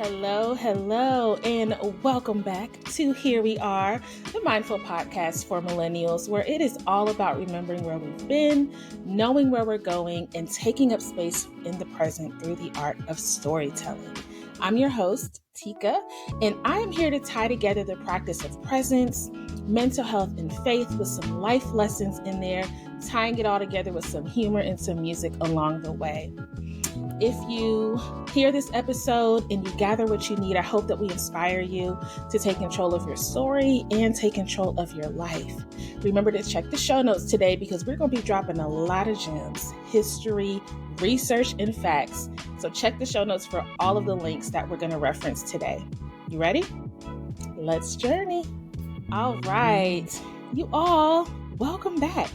Hello, and welcome back to Here We Are, the Mindful Podcast for Millennials, where it is all about remembering where we've been, knowing where we're going, and taking up space in the present through the art of storytelling. I'm your host, Teka, and I am here to tie together the practice of presence, mental health, and faith with some life lessons in there, tying it all together with some humor and some music along the way. If you hear this episode and you gather what you need, I hope that we inspire you to take control of your story and take control of your life. Remember to check the show notes today because we're going to be dropping a lot of gems, history, research, and facts. So check the show notes for all of the links that we're going to reference today. You ready? Let's journey. All right, you all, welcome back.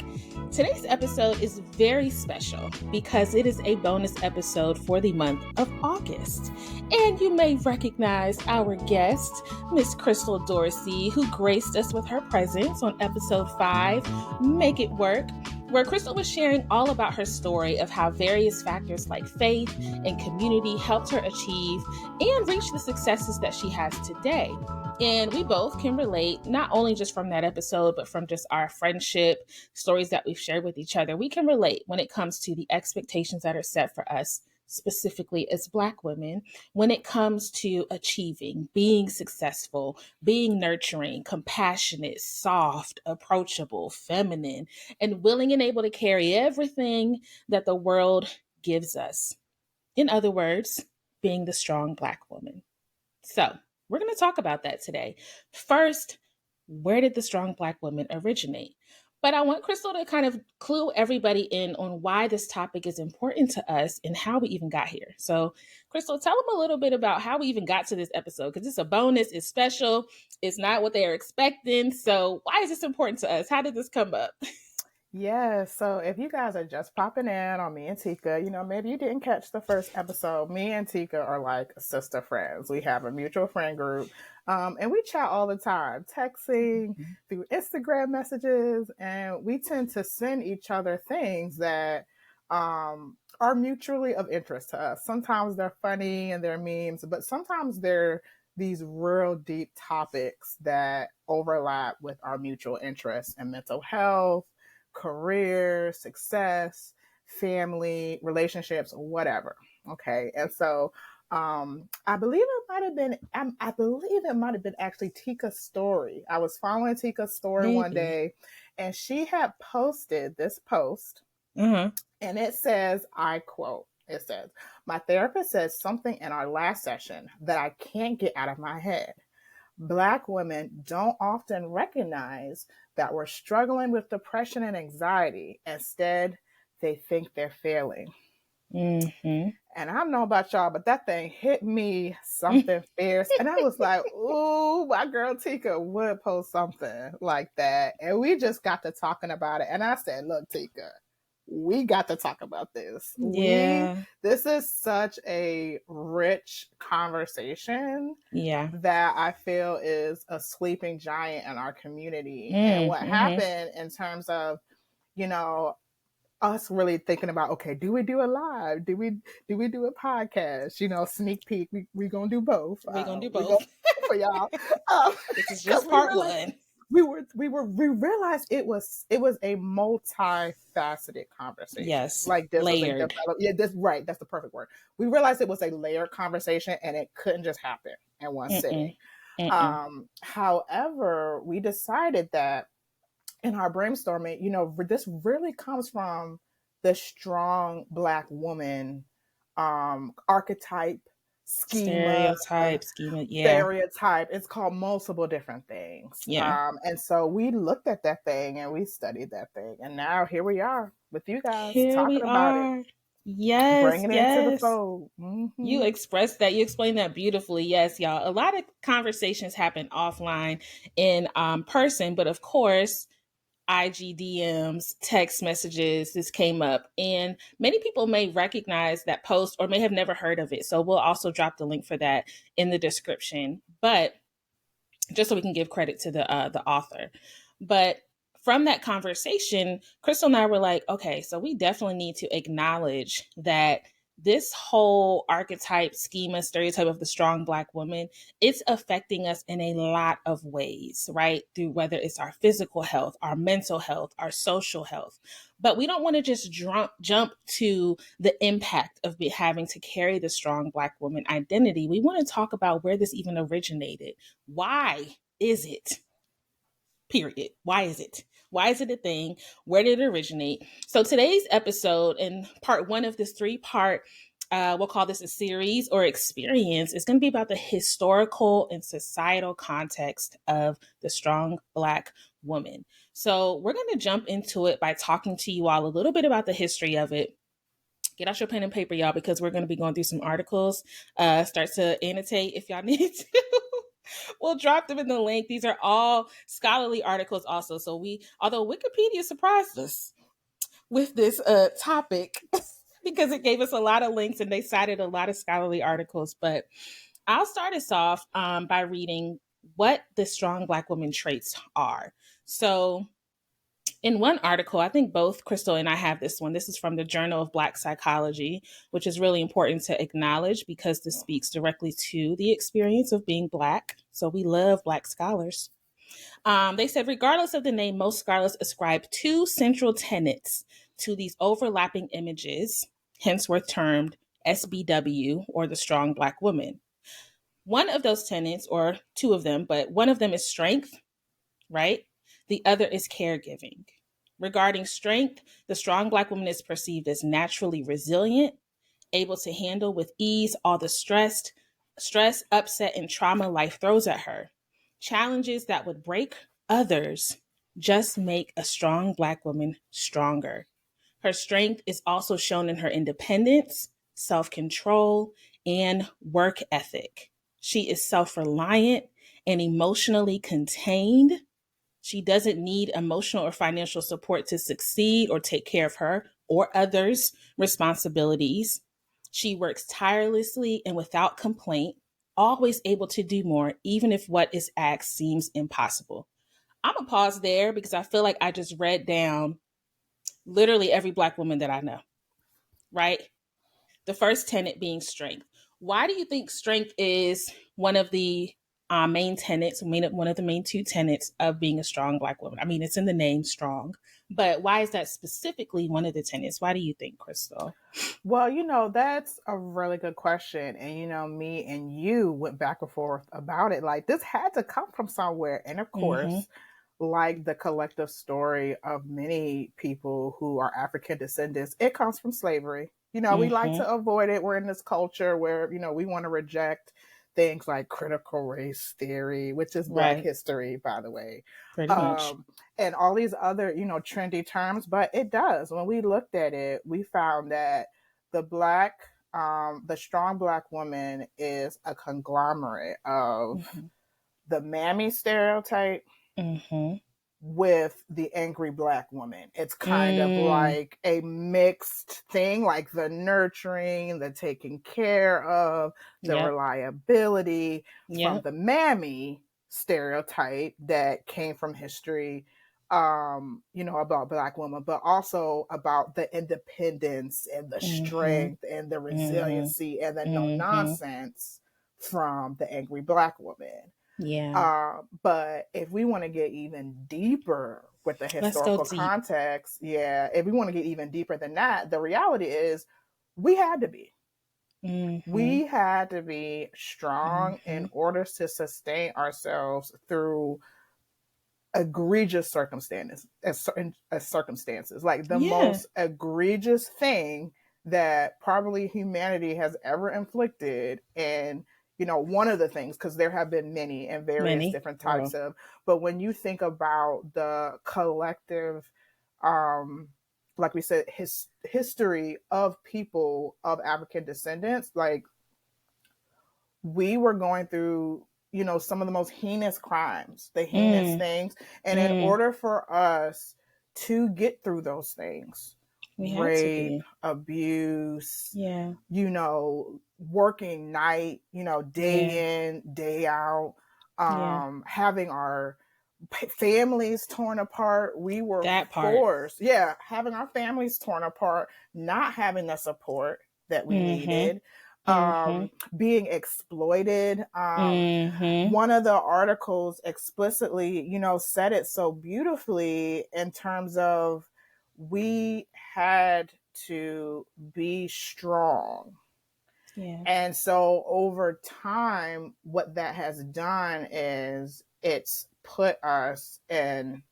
Today's episode is very special because it is a bonus episode for the month of August. And you may recognize our guest, Miss Krystle Dorsey, who graced us with her presence on episode 5, Make It Work, where Krystle was sharing all about her story of how various factors like faith and community helped her achieve and reach the successes that she has today. And we both can relate, not only just from that episode, but from just our friendship, stories that we've shared with each other. We can relate when it comes to the expectations that are set for us, specifically as Black women, when it comes to achieving, being successful, being nurturing, compassionate, soft, approachable, feminine, and willing and able to carry everything that the world gives us. In other words, being the strong Black woman. So, we're going to talk about that today. First, where did the strong Black woman originate? But I want Krystle to kind of clue everybody in on why this topic is important to us and how we even got here. So, Krystle, tell them a little bit about how we even got to this episode, because it's a bonus, it's special, it's not what they are expecting. So, why is this important to us? How did this come up? Yeah, so if you guys are just popping in on me and Teka, maybe you didn't catch the first episode. Me and Teka are like sister friends. We have a mutual friend group, and we chat all the time, texting through Instagram messages, and we tend to send each other things that are mutually of interest to us. Sometimes they're funny and they're memes, but sometimes they're these real deep topics that overlap with our mutual interests in mental health, career, success, family, relationships, whatever. Okay. And so I believe it might have been actually Teka's story. I was following Teka's story one day and she had posted this post and it says, I quote, it says, "My therapist said something in our last session that I can't get out of my head. Black women don't often recognize that we're struggling with depression and anxiety. Instead, they think they're failing." And I don't know about y'all, but that thing hit me something fierce. And I was like, ooh, my girl Teka would post something like that. And we just got to talking about it. And I said, look, Teka, we got to talk about this. Yeah. This is such a rich conversation that I feel is a sleeping giant in our community. And what happened in terms of, us really thinking about, okay, do we do a live? Do we do a podcast? Sneak peek. We gonna do both. We're gonna do both for y'all. This is just part one. We realized it was a multifaceted conversation. Yes, like this layered. That's the perfect word. We realized it was a layered conversation, and it couldn't just happen in one sitting. However, we decided that in our brainstorming, this really comes from the strong Black woman archetype. Stereotype. It's called multiple different things. And so we looked at that thing and we studied that thing, and now here we are with you guys talking about it. Yes, bringing it into the fold. You expressed that. You explained that beautifully. Yes, y'all. A lot of conversations happen offline in person, but of course, IG DMs, text messages, this came up, and many people may recognize that post or may have never heard of it. So we'll also drop the link for that in the description, but just so we can give credit to the author. But from that conversation, Krystle and I were like, okay, so we definitely need to acknowledge that this whole archetype, schema, stereotype of the strong Black woman, it's affecting us in a lot of ways, right? Through whether it's our physical health, our mental health, our social health. But we don't want to just jump to the impact of having to carry the strong Black woman identity. We want to talk about where this even originated. Why is it? Period. Why is it? Why is it a thing? Where did it originate? So today's episode, and part one of this three-part, we'll call this a series or experience, is going to be about the historical and societal context of the strong Black woman. So we're going to jump into it by talking to you all a little bit about the history of it. Get out your pen and paper, y'all, because we're going to be going through some articles. Start to annotate if y'all need to. We'll drop them in the link. These are all scholarly articles also. So although Wikipedia surprised us with this topic because it gave us a lot of links and they cited a lot of scholarly articles. But I'll start us off by reading what the strong Black woman traits are. So in one article, I think both Krystle and I have this one. This is from the Journal of Black Psychology, which is really important to acknowledge because this speaks directly to the experience of being Black. So we love Black scholars. They said, regardless of the name, most scholars ascribe two central tenets to these overlapping images, hence were termed SBW, or the strong Black woman. One of those tenets, or two of them, but one of them is strength, right? The other is caregiving. Regarding strength, the strong Black woman is perceived as naturally resilient, able to handle with ease all the stress, upset, and trauma life throws at her. Challenges that would break others just make a strong Black woman stronger. Her strength is also shown in her independence, self-control, and work ethic. She is self-reliant and emotionally contained. She doesn't need emotional or financial support to succeed or take care of her or others' responsibilities. She works tirelessly and without complaint, always able to do more, even if what is asked seems impossible. I'm going to pause there because I feel like I just read down literally every Black woman that I know, right? The first tenet being strength. Why do you think strength is one of the main tenets, one of the main two tenets of being a strong Black woman? I mean, it's in the name, strong, but why is that specifically one of the tenets? Why do you think, Krystle? Well, that's a really good question. And, me and you went back and forth about it. Like, this had to come from somewhere. And of course, like the collective story of many people who are African descendants, it comes from slavery. We like to avoid it. We're in this culture where, we want to reject things like critical race theory, which is Black history, by the way. Pretty much. And all these other, trendy terms. But it does. When we looked at it, we found that the strong Black woman is a conglomerate of the mammy stereotype, with the angry Black woman. It's kind of like a mixed thing, like the nurturing, the taking care of, the reliability from the mammy stereotype that came from history, about Black women, but also about the independence and the strength and the resiliency and the no nonsense from the angry Black woman. Yeah. But if we want to get even deeper with the historical context, if we want to get even deeper than that, the reality is we had to be. We had to be strong in order to sustain ourselves through egregious circumstances. Like the most egregious thing that probably humanity has ever inflicted. And one of the things, because there have been many and various different types of, but when you think about the collective, like we said, history of people of African descendants, like we were going through, some of the most heinous crimes, the heinous things. And in order for us to get through those things, rape, abuse, working night, day in, day out, having our families torn apart. We were forced, having our families torn apart, not having the support that we Mm-hmm. needed, Mm-hmm. being exploited. Mm-hmm. One of the articles explicitly, said it so beautifully in terms of we had to be strong. Yeah. And so over time, what that has done is it's put us in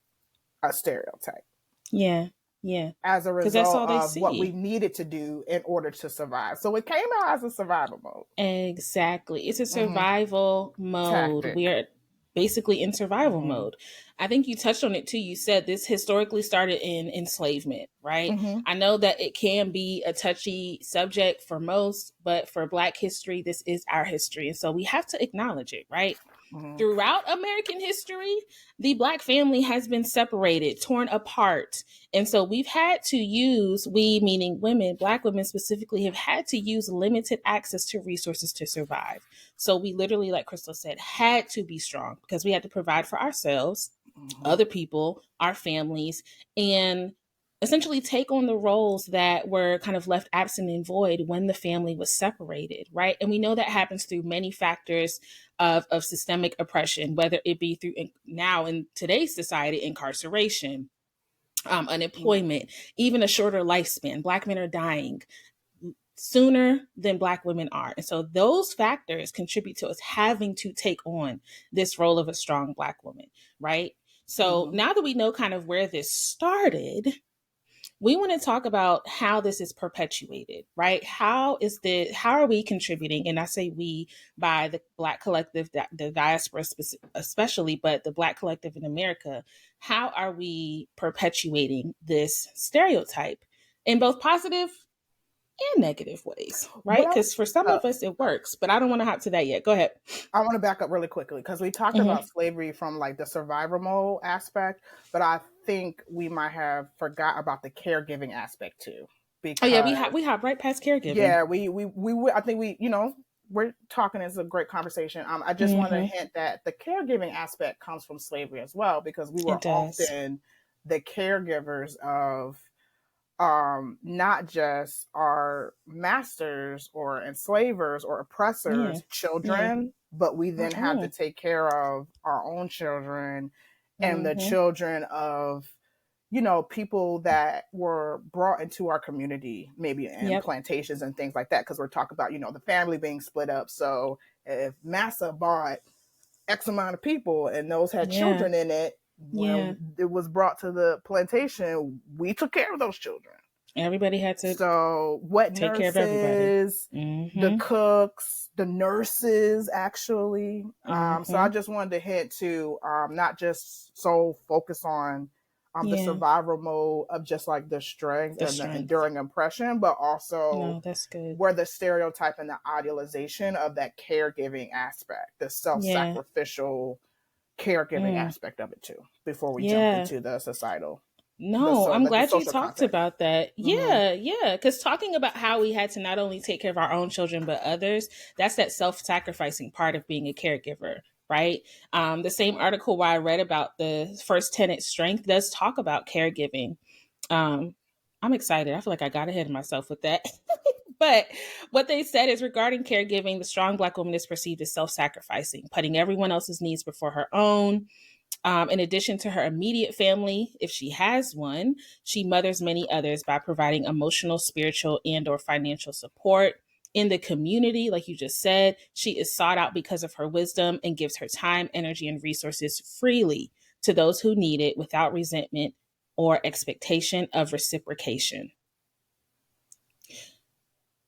a stereotype Yeah. Yeah. as a Because that's result all they of what we see. needed to do in order to survive. So it came out as a survival mode. Exactly. It's a Mm-hmm. survival mode. Tactic. We are basically in survival Mm-hmm. mode. I think you touched on it too. You said this historically started in enslavement, right? Mm-hmm. I know that it can be a touchy subject for most, but for Black history, this is our history. And so we have to acknowledge it, right? Mm-hmm. Throughout American history, the Black family has been separated, torn apart. And so we've had to use, we meaning women, Black women specifically, have had to use limited access to resources to survive. So we literally, like Krystle said, had to be strong because we had to provide for ourselves, Mm-hmm. other people, our families, and essentially take on the roles that were kind of left absent and void when the family was separated, right? And we know that happens through many factors of systemic oppression, whether it be through now in today's society, incarceration, unemployment, even a shorter lifespan. Black men are dying sooner than Black women are. And so those factors contribute to us having to take on this role of a strong Black woman, right? So Mm-hmm. now that we know kind of where this started, we want to talk about how this is perpetuated, right? How are we contributing? And I say we by the Black collective, the diaspora especially, but the Black collective in America. How are we perpetuating this stereotype in both positive and negative ways, right? What Because for some of us it works, but I don't want to hop to that yet. Go ahead. I want to back up really quickly because we talked Mm-hmm. about slavery from like the survival mode aspect, but I think we might have forgot about the caregiving aspect too. Oh yeah, Because we hop right past caregiving. yeah, I think we're talking as a great conversation. I just want to Mm-hmm. hint that the caregiving aspect comes from slavery as well because we were It does. often the caregivers of not just our masters or enslavers or Yeah. oppressors Yeah. children, but we then had to Mm-mm. take care of our own children and the Mm-hmm. children of people that were brought into our community, maybe in Yep. plantations and things like that, because we're talking about the family being split up. So if massa bought X amount of people and those had Yeah. children in it, Yeah. when it was brought to the plantation, we took care of those children. Everybody had to So what take care of everybody. nurses, the Mm-hmm. cooks, the nurses actually. So I Mm-hmm. just wanted to hint to not just so focus on the Yeah. survival mode of just like the strength The and the strength. enduring oppression, but also No, that's good. where the stereotype and the idealization of that caregiving aspect, the Yeah. self-sacrificial caregiving Mm. aspect of it too, before we jump Yeah. into the societal, No, I'm the glad you social talked context. about that. Mm-hmm. Yeah, yeah. Because talking about how we had to not only take care of our own children, but others, that's that self sacrificing part of being a caregiver, right? The same article where I read about the first tenet strength does talk about caregiving. Um, I'm excited. I feel like I got ahead of myself with that. But what they said is regarding caregiving, the strong Black woman is perceived as self sacrificing, putting everyone else's needs before her own. In addition to her immediate family, if she has one, she mothers many others by providing emotional, spiritual, and/or financial support. In the community, like you just said, she is sought out because of her wisdom and gives her time, energy, and resources freely to those who need it without resentment or expectation of reciprocation.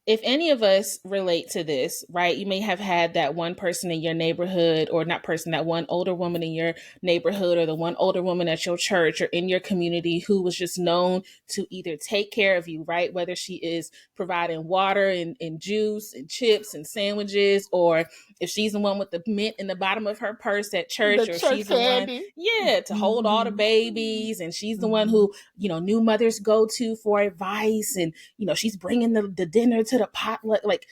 If any of us relate to this, right, you may have had that one person in your neighborhood, or not person, that one older woman in your neighborhood, or the one older woman at your church or in your community who was just known to either take care of you, right? Whether she is providing water and juice and chips and sandwiches, or if she's the one with the mint in the bottom of her purse at The church, or church she's the one, candy. yeah, to hold all the Mm-hmm. babies, and she's the one Mm-hmm. who, new mothers go to for advice, and she's bringing the dinner to the potluck. Like,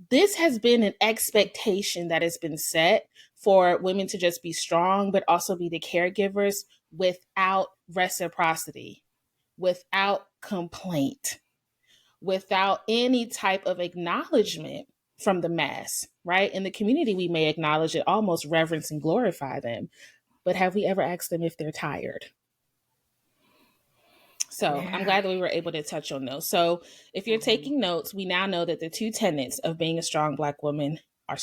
this has been an expectation that has been set for women to just be strong, but also be the caregivers without reciprocity, without complaint. without any type of acknowledgement from the mass, right? In the community, we may acknowledge it, almost reverence and glorify them. But have we ever asked them if they're tired? So I'm Yeah. glad that we were able to touch on those. So if you're taking notes, we now know that the two tenets of being a strong Black woman are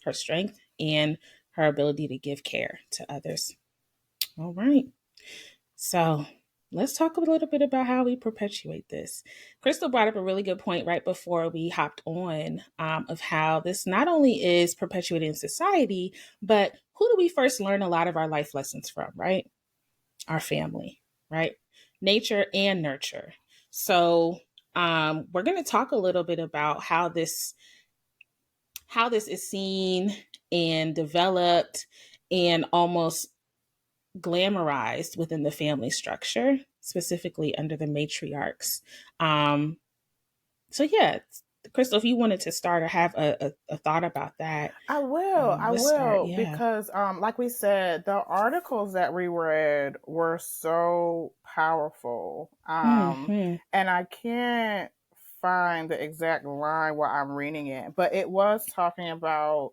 her strength, and her ability to give care to others. All right. So let's talk a little bit about how we perpetuate this. Krystle brought up a really good point right before we hopped on, of how this not only is perpetuated in society, but who do we first learn a lot of our life lessons from, right? Our family, right? Nature and nurture. So we're going to talk a little bit about how this is seen and developed and almost glamorized within the family structure, specifically under the matriarchs. So yeah, Krystle, if you wanted to start or have a thought about that, I will. I let's start. will Yeah. because, like we said, the articles that we read were so powerful, Mm-hmm. and I can't find the exact line where I'm reading it, but it was talking about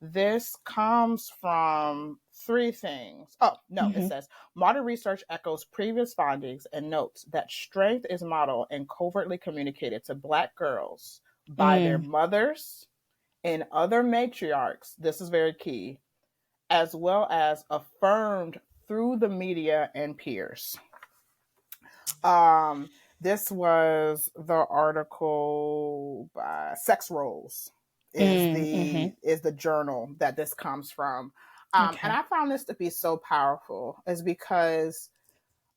this comes from three things. Oh, no, it Mm-hmm. says modern research echoes previous findings and notes that strength is modeled and covertly communicated to Black girls by their mothers and other matriarchs. This is very key, as well as affirmed through the media and peers. This was the article by Sex Roles Mm-hmm. is the journal that this comes from. And Okay. I found this to be so powerful is because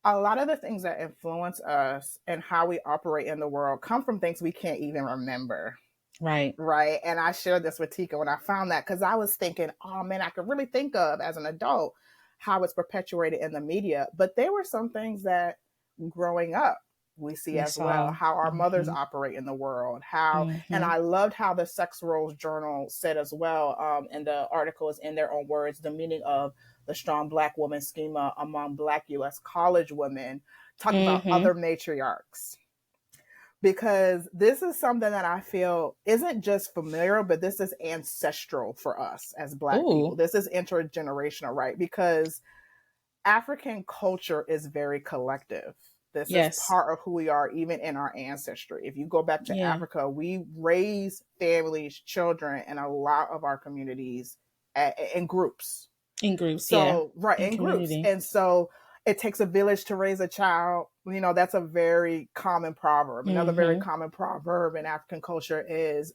a lot of the things that influence us and how we operate in the world come from things we can't even remember. Right. Right. And I shared this with Teka when I found that because I was thinking, oh man, I could really think of as an adult how it's perpetuated in the media. But there were some things that growing up we see We as well, saw. how our mothers Mm-hmm. operate in the world, how, and Mm-hmm. I loved how the Sex Roles Journal said as well, and the article is in their own words, the meaning of the strong Black woman schema among Black U.S. college women, talked about Mm-hmm. other matriarchs because this is something that I feel isn't just familiar, but this is ancestral for us as Black people. Ooh. This is intergenerational, right? Because African culture is very collective. This is Yes. part of who we are, even in our ancestry. If you go back to Yeah. Africa, we raise families, children, in a lot of our communities in groups. In groups. Yeah. So, right, in groups. Community. And so it takes a village to raise a child. You know, that's a very common proverb. Another very Mm-hmm. common proverb in African culture is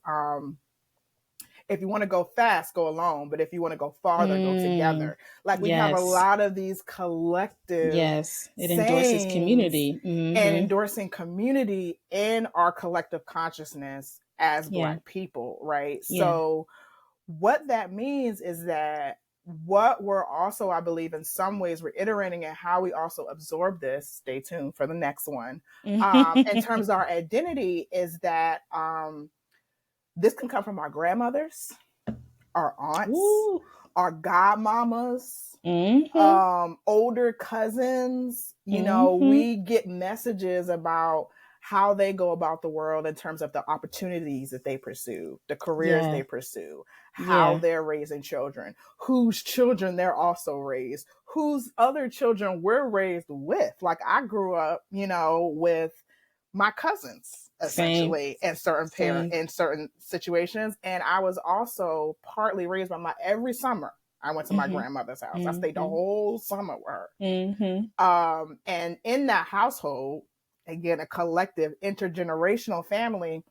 if you want to go fast, go alone. But if you want to go farther, go together. Like we have a Yes. lot of these collective Yes. It endorses sayings community. and Mm-hmm. endorsing community in our collective consciousness as Yeah. Black people, right? Yeah. So what that means is that what we're also, I believe, in some ways reiterating and how we also absorb this, stay tuned for the next one, in terms of our identity is that this can come from our grandmothers, our aunts, Ooh. our godmamas, Mm-hmm. older cousins. You know, Mm-hmm. we get messages about how they go about the world in terms of the opportunities that they pursue, the careers Yeah. they pursue, how Yeah. they're raising children, whose children they're also raised, whose other children we're raised with. Like I grew up, you know, with my cousins Same. essentially in certain situations. And I was also partly raised by every summer I went to my Mm-hmm. grandmother's house. I stayed the Mm-hmm. whole summer with her. Mm-hmm. And in that household, again, a collective intergenerational family,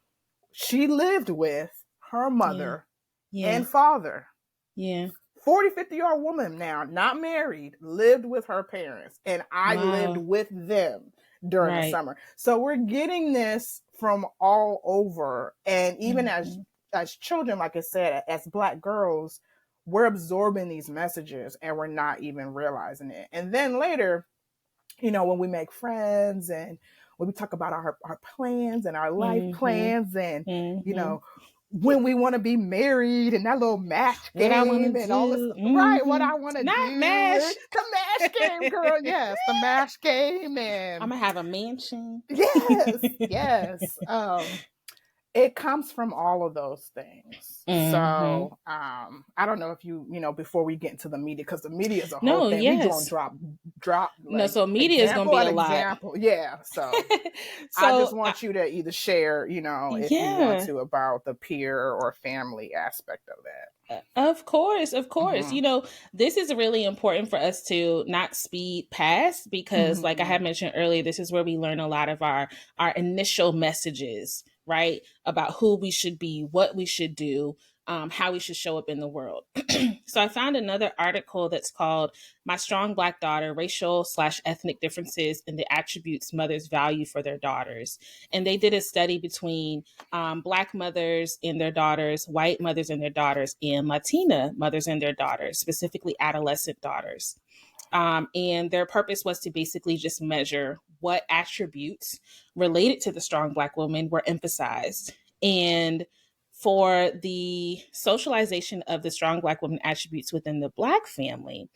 she lived with her mother Yeah. and father. Yeah. 40, 50-year-old woman now, not married, lived with her parents. And I lived Wow. with them during the Right. summer. So we're getting this from all over. And even Mm-hmm. as children, like I said, as Black girls, we're absorbing these messages and we're not even realizing it. And then later, you know, when we make friends and when we talk about our plans and our life Mm-hmm. plans and, you Mm-hmm. know, when we want to be married and that little match What I want game to and all this do. stuff. Right, what I want to Not do. MASH. The MASH game, girl. Yes, the MASH game. I'm And going to have a mansion. yes, yes. It comes from all of those things. So I don't know if you know, before we get into the media, because the media is a whole thing. We gonna drop No, like so media is gonna be a lot. Example. Yeah. So, so I just want you to either share, you know, if you want to, about the peer or family aspect of that. Of course. You know, this is really important for us to not speed past, because like I had mentioned earlier, this is where we learn a lot of our initial messages, right? About who we should be, what we should do, how we should show up in the world. So I found another article that's called "My Strong Black Daughter: Racial/Ethnic Differences in the Attributes Mothers Value for Their Daughters." And they did a study between Black mothers and their daughters, white mothers and their daughters, and Latina mothers and their daughters, specifically adolescent daughters. And their purpose was to basically just measure what attributes related to the strong Black woman were emphasized. And for the socialization of the strong Black woman attributes within the Black family,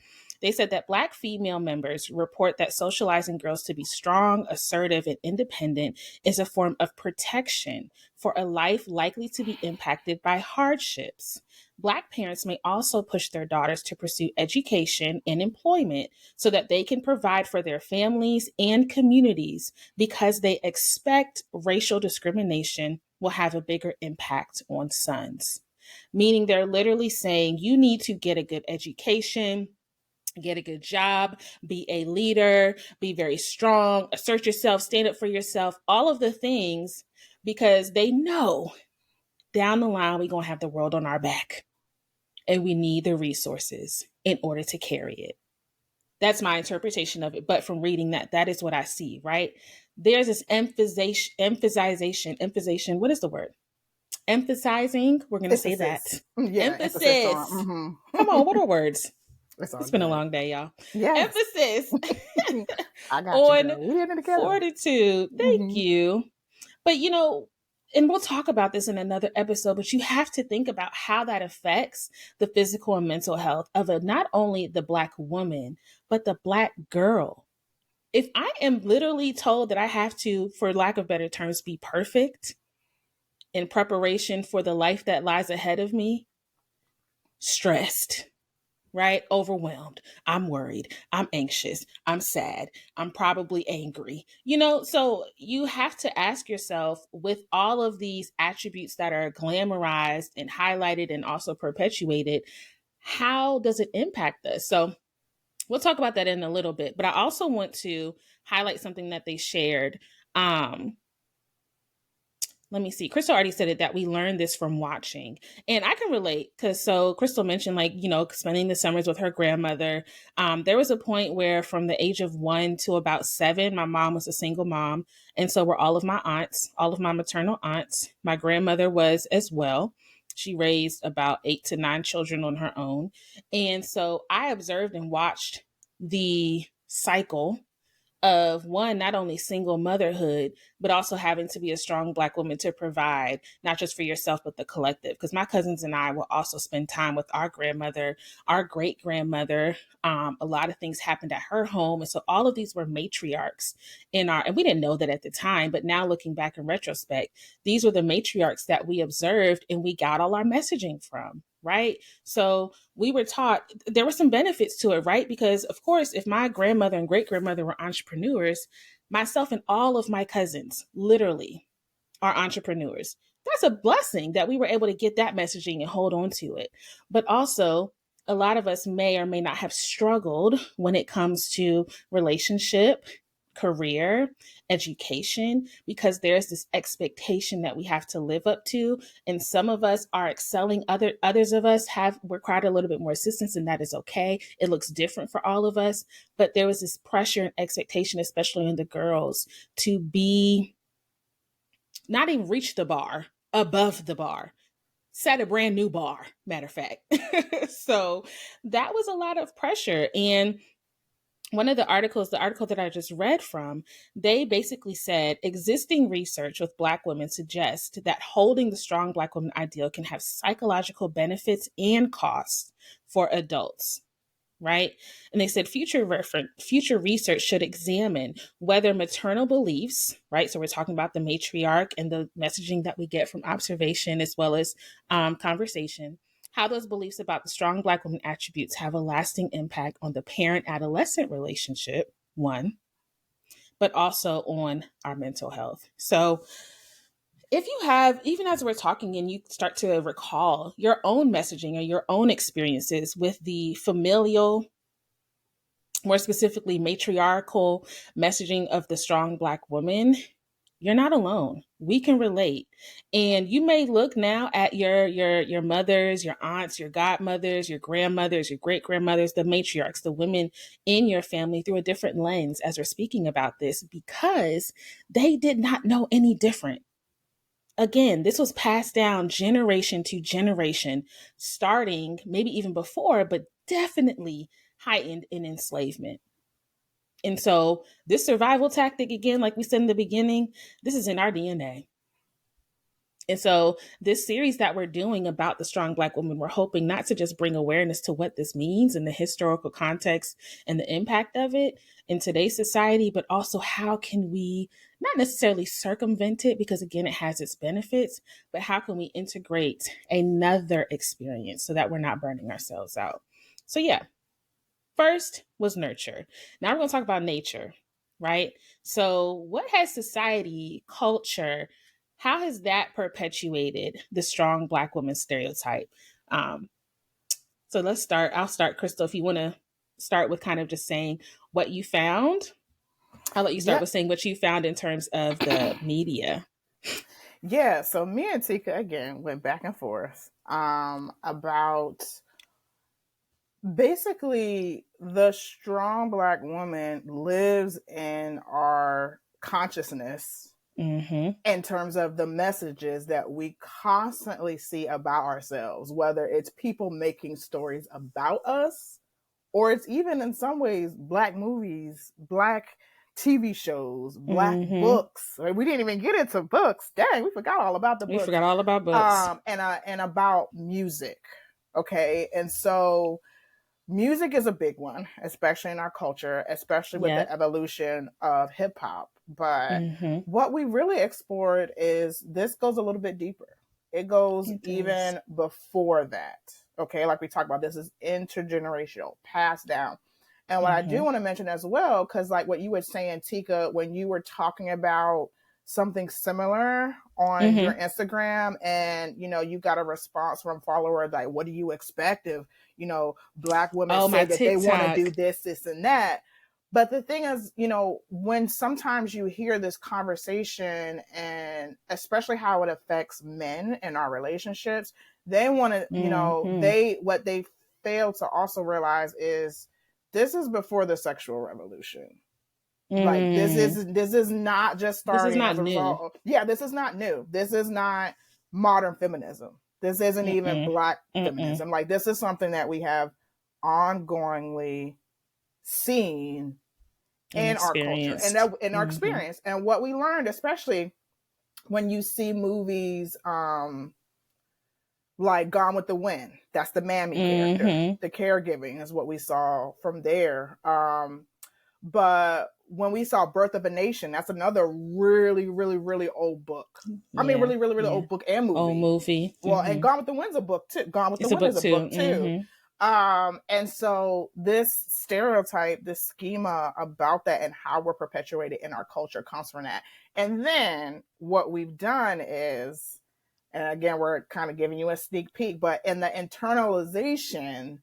they said that Black female members report that socializing girls to be strong, assertive, and independent is a form of protection for a life likely to be impacted by hardships. Black parents may also push their daughters to pursue education and employment so that they can provide for their families and communities, because they expect racial discrimination will have a bigger impact on sons. Meaning they're literally saying you need to get a good education, get a good job, be a leader, be very strong, assert yourself, stand up for yourself, all of the things, because they know down the line we're going to have the world on our back and we need the resources in order to carry it. That's my interpretation of it. But from reading that, that is what I see, right? There's this emphasization. What is the word? Emphasizing. We're going to say that. Yeah, emphasis. Come on, what are words? It's been a long day, y'all. Yes. Emphasis I got on you, we did it together. Fortitude. Thank you. But, you know, and we'll talk about this in another episode, but you have to think about how that affects the physical and mental health of not only the Black woman, but the Black girl. If I am literally told that I have to, for lack of better terms, be perfect in preparation for the life that lies ahead of me, stressed, right? Overwhelmed. I'm worried. I'm anxious. I'm sad. I'm probably angry. You know, so you have to ask yourself, with all of these attributes that are glamorized and highlighted and also perpetuated, how does it impact us? So we'll talk about that in a little bit, but I also want to highlight something that they shared. Let me see. Krystle already said it, that we learned this from watching. And I can relate, because so Krystle mentioned, like, you know, spending the summers with her grandmother. There was a point where from the age of 1 to about 7, my mom was a single mom. And so were all of my aunts, all of my maternal aunts. My grandmother was as well. She raised about 8 to 9 children on her own. And so I observed and watched the cycle of, one, not only single motherhood, but also having to be a strong Black woman to provide, not just for yourself, but the collective. Because my cousins and I will also spend time with our grandmother, our great grandmother. A lot of things happened at her home. And so all of these were matriarchs and we didn't know that at the time, but now looking back in retrospect, these were the matriarchs that we observed and we got all our messaging from. Right. So we were taught there were some benefits to it, right? Because, of course, if my grandmother and great grandmother were entrepreneurs, myself and all of my cousins literally are entrepreneurs. That's a blessing that we were able to get that messaging and hold on to it. But also, a lot of us may or may not have struggled when it comes to relationship, career, education, because there's this expectation that we have to live up to. And some of us are excelling. Others of us have required a little bit more assistance, and that is okay. It looks different for all of us. But there was this pressure and expectation, especially in the girls, to be not even reach the bar, above the bar, set a brand new bar, matter of fact. So that was a lot of pressure. And one of the article that I just read from, they basically said existing research with Black women suggests that holding the strong Black woman ideal can have psychological benefits and costs for adults. Right. And they said future research should examine whether maternal beliefs, right? So we're talking about the matriarch and the messaging that we get from observation as well as conversation, how those beliefs about the strong Black woman attributes have a lasting impact on the parent adolescent relationship, one, but also on our mental health. So if you have, even as we're talking and you start to recall your own messaging or your own experiences with the familial, more specifically matriarchal messaging of the strong Black woman, you're not alone. We can relate. And you may look now at your mothers, your aunts, your godmothers, your grandmothers, your great grandmothers, the matriarchs, the women in your family through a different lens as we're speaking about this, because they did not know any different. Again, this was passed down generation to generation, starting maybe even before, but definitely heightened in enslavement. And so this survival tactic, again, like we said in the beginning, this is in our DNA. And so this series that we're doing about the strong Black woman, we're hoping not to just bring awareness to what this means and the historical context and the impact of it in today's society, but also how can we not necessarily circumvent it, because again, it has its benefits, but how can we integrate another experience so that we're not burning ourselves out? So yeah, first was nurture. Now we're going to talk about nature, right? So what has society, culture, how has that perpetuated the strong Black woman stereotype? So let's start. I'll start, Krystle, if you want to start with kind of just saying what you found. I'll let you start with saying what you found in terms of the media. Yeah, so me and Teka again went back and forth about basically the strong Black woman lives in our consciousness in terms of the messages that we constantly see about ourselves, whether it's people making stories about us, or it's even in some ways Black movies, Black TV shows, Black books. We didn't even get into books. Dang, we forgot all about the books. We forgot all about books. And about music. Okay. And so music is a big one, especially in our culture, especially with the evolution of hip hop. But what we really explored is this goes a little bit deeper. It goes even before that. Okay. Like we talked about, this is intergenerational, passed down. And what I do want to mention as well, because like what you were saying, Teka, when you were talking about something similar on your Instagram and, you know, you got a response from followers like, what do you expect if, you know, Black women say that they want to do this, this, and that. But the thing is, you know, when sometimes you hear this conversation and especially how it affects men in our relationships, they want to, you know, what they fail to also realize is this is before the sexual revolution. Like this is not just starting. This is not new. Yeah, this is not new. This is not modern feminism. This isn't even Black feminism. Like this is something that we have ongoingly seen in our culture and that, in our experience. And what we learned, especially when you see movies like Gone with the Wind, that's the mammy character. The caregiving is what we saw from there. But when we saw Birth of a Nation, that's another really, really, really old book. I mean, really, really, really old book and movie. Old movie. Well, and Gone with the Wind's a book too. Gone with the Wind is a book too. And so this stereotype, this schema about that and how we're perpetuated in our culture comes from that. And then what we've done is, and again, we're kind of giving you a sneak peek, but in the internalization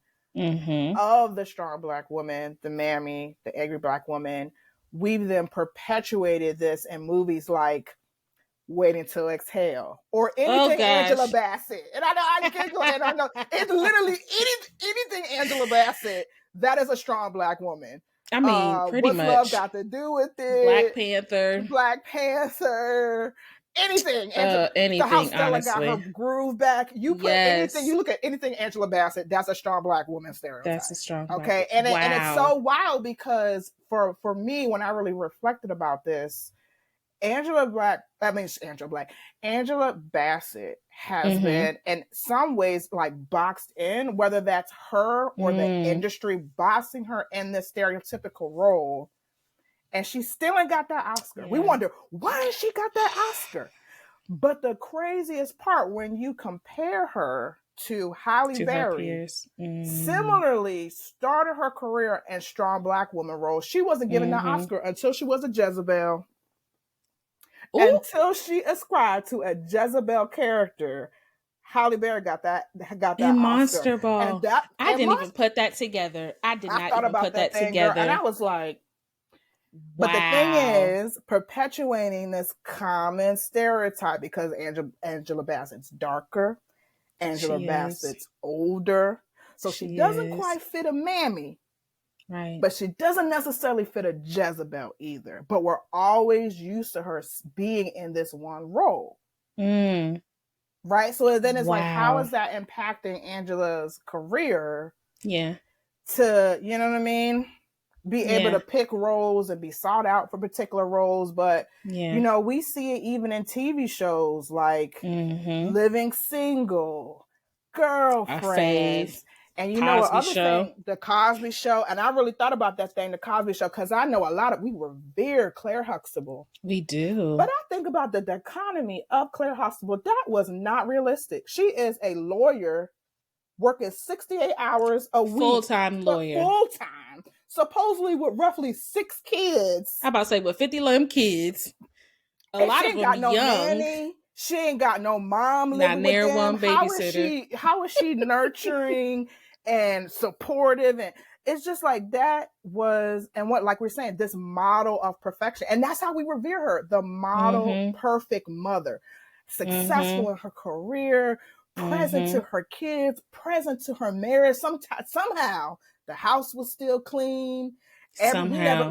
of the strong Black woman, the mammy, the angry Black woman, we've then perpetuated this in movies like Waiting to Exhale or anything Angela Bassett. And I know I giggle and I know it's literally anything Angela Bassett that is a strong Black woman. I mean, pretty what's much. Love got to do with it? Black Panther. anything. The how Anything, Stella got her honestly. groove back. You put anything, Yes. you look at anything Angela Bassett, that's a strong black woman stereotype. That's a strong black Okay. woman. And it's Wow. so wild because for me, when I really reflected about this, Angela Bassett has been in some ways like boxed in, whether that's her or the industry boxing her in this stereotypical role. And she still ain't got that Oscar. Yeah. We wonder, why she got that Oscar? But the craziest part, when you compare her to Halle Berry, similarly started her career in strong black woman roles. She wasn't given that Oscar until she was a Jezebel. Ooh. Until she ascribed to a Jezebel character, Halle Berry got that in Oscar. Monster Ball. I didn't even put that together. I did not even put that together. Girl, and I was like, but the thing is, perpetuating this common stereotype, because Angela Bassett's darker, Angela Bassett's older, so she doesn't quite fit a mammy. Right. But she doesn't necessarily fit a Jezebel either. But we're always used to her being in this one role. Right? So then it's like, how is that impacting Angela's career? Yeah. To, you know what I mean? Be able to pick roles and be sought out for particular roles. But, you know, we see it even in TV shows like Living Single, Girlfriends. And you know what other thing, the Cosby Show, and I really thought about that thing, the Cosby Show, because I know we revere Claire Huxtable. We do. But I think about the dichotomy of Claire Huxtable. That was not realistic. She is a lawyer working 68 hours a week. Full-time lawyer. Full-time. Supposedly with roughly 6 kids. How about to say with 50 limb kids? A lot of them got no young. Nanny. She ain't got no mom living with them. One babysitter. How is she nurturing and supportive? And it's just like that was, and what, like we're saying, this model of perfection. And that's how we revere her. The model perfect mother. Successful in her career, present to her kids, present to her marriage. Somehow the house was still clean.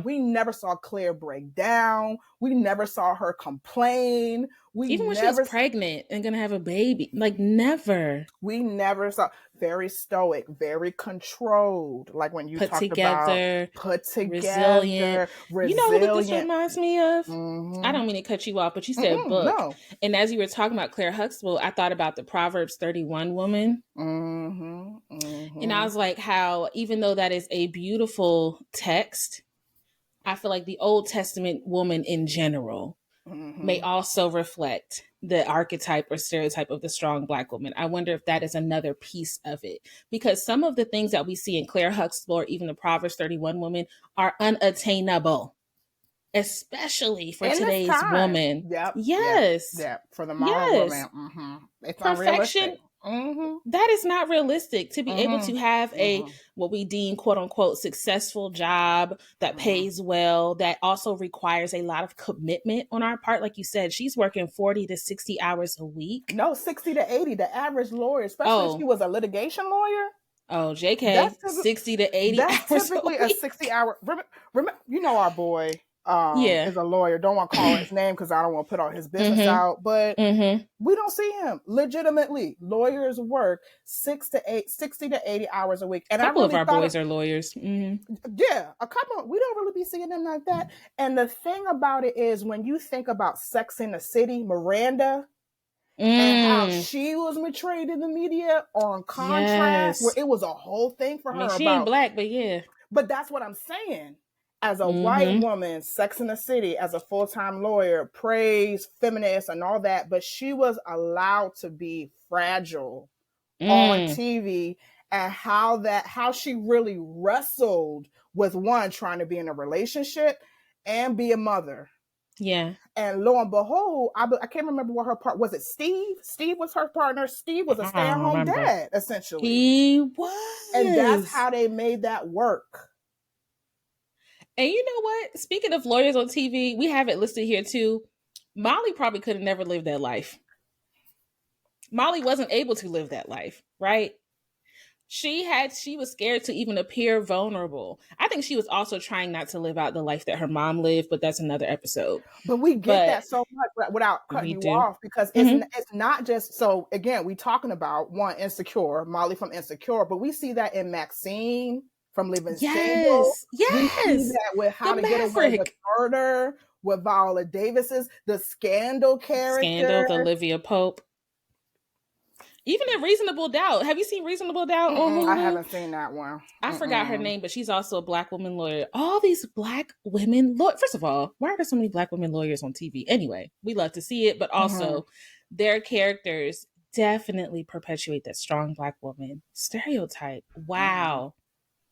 We never saw Claire break down. We never saw her complain. Even when she was pregnant and gonna have a baby, like never. We never saw. Very stoic, very controlled. Like when you talked about put together, resilient. You know what this reminds me of? I don't mean to cut you off, but you said book. No. And as you were talking about Claire Huxtable, I thought about the Proverbs 31 woman. And I was like, how even though that is a beautiful text, I feel like the Old Testament woman in general may also reflect the archetype or stereotype of the strong Black woman. I wonder if that is another piece of it, because some of the things that we see in Claire Huxtable or even the Proverbs 31 woman are unattainable, especially for today's woman. Yep. Yes. Yep. For the modern woman. It's perfection. That is not realistic to be able to have a what we deem quote unquote successful job that pays well, that also requires a lot of commitment on our part. Like you said, she's working 40 to 60 hours a week. No, 60 to 80. The average lawyer, especially if she was a litigation lawyer. Oh, JK, 60 to 80 that's hours typically a 60-hour. Remember, you know our boy is a lawyer. Don't want to call his name because I don't want to put all his business out. But we don't see him. Legitimately, lawyers work 60 to 80 hours a week. And a couple of our boys are lawyers. Yeah, a couple. We don't really be seeing them like that. And the thing about it is, when you think about Sex in the City, Miranda, and how she was portrayed in the media on Contrast, where it was a whole thing for her. I mean, she ain't Black, but yeah. But that's what I'm saying. As a white woman, Sex in the City, as a full-time lawyer, praise, feminist, and all that, but she was allowed to be fragile on TV, and how she really wrestled with trying to be in a relationship and be a mother. Yeah. And lo and behold, I can't remember what her part was. It Steve? Steve was her partner. Steve was a stay-at-home dad, essentially. He was. And that's how they made that work. And you know what? Speaking of lawyers on TV, we have it listed here too. Molly probably could have never lived that life. Molly wasn't able to live that life, right? She was scared to even appear vulnerable. I think she was also trying not to live out the life that her mom lived, but that's another episode. But we get But that so much without cutting we you do. off, because it's not just, so again, we talking about one, Insecure, Molly from Insecure, but we see that in Maxine from Living Single. We see that with How to Get Away with Murder, with Viola Davis's The Scandal character. Scandal, Olivia Pope. Even in Reasonable Doubt. Have you seen Reasonable Doubt on Hulu? I haven't seen that one. I forgot her name, but she's also a Black woman lawyer. All these Black women first of all, why are there so many Black women lawyers on TV? Anyway, we love to see it, but also their characters definitely perpetuate that strong Black woman stereotype. Wow.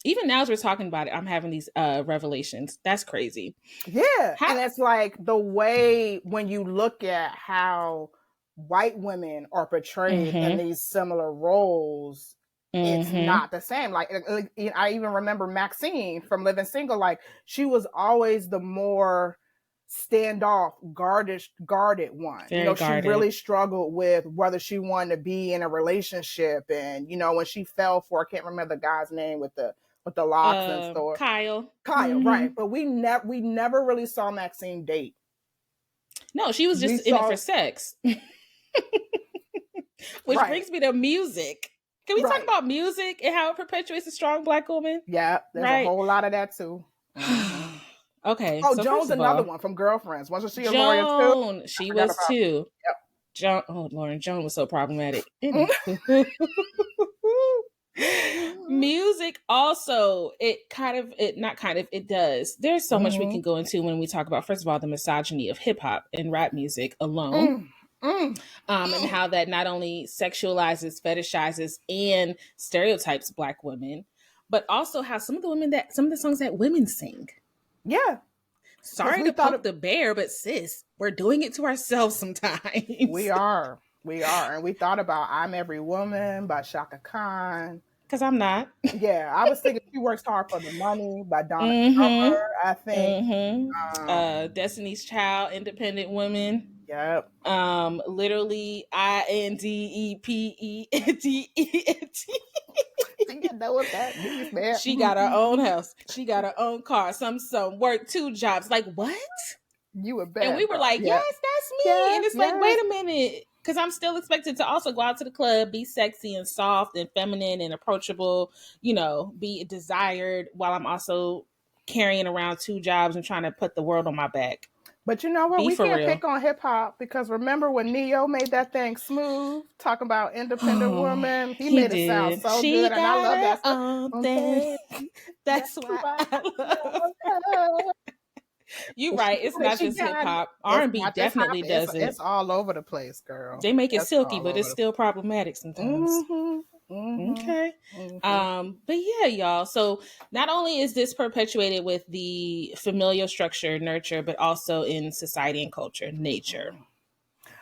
Even now as we're talking about it, I'm having these revelations. That's crazy. Yeah. And it's like the way when you look at how white women are portrayed in these similar roles, it's not the same. Like I even remember Maxine from Living Single, like she was always the more standoff, guarded one. Very guarded. She really struggled with whether she wanted to be in a relationship, and when she fell for, I can't remember the guy's name with the locks and store. Kyle, right? But we never really saw Maxine date. No, she was just in it for sex. Which brings me to music. Can we talk about music and how it perpetuates a strong Black woman? Yeah, there's a whole lot of that too. Okay. Oh, so Joan's another one from Girlfriends. Wasn't she a lawyer too? She was too. Yep. Joan. Oh, Lauren. Joan was so problematic. Music also, it does. There's so much we can go into when we talk about, first of all, the misogyny of hip hop and rap music alone. And how that not only sexualizes, fetishizes, and stereotypes Black women, but also how some of the songs that women sing. Yeah. Sorry to poke the bear, but sis, we're doing it to ourselves sometimes. We are. And we thought about I'm Every Woman by Shaka Khan. Because I'm not. Yeah, I was thinking She Works Hard for the Money by Donna Summer, I think. Destiny's Child, Independent Women. Yep. Literally INDEPENDENT. You know what that means, man. She got her own house. She got her own car. Some work 2 jobs. Like, what? You were bad. And we were like, yes, that's me. Yes, and it's like, wait a minute. Because I'm still expected to also go out to the club, be sexy and soft and feminine and approachable, be desired, while I'm also carrying around 2 jobs and trying to put the world on my back. But you know what? We can't pick on hip hop, because remember when Neo made that thing Smooth, talking about independent woman? He made it sound so good, and I love that stuff. That's why I love her. You're right. It's not just hip hop. R&B definitely does it. It's all over the place, girl. They make it silky, but it's still problematic sometimes. Okay. But yeah, y'all. So not only is this perpetuated with the familial structure, nurture, but also in society and culture, nature.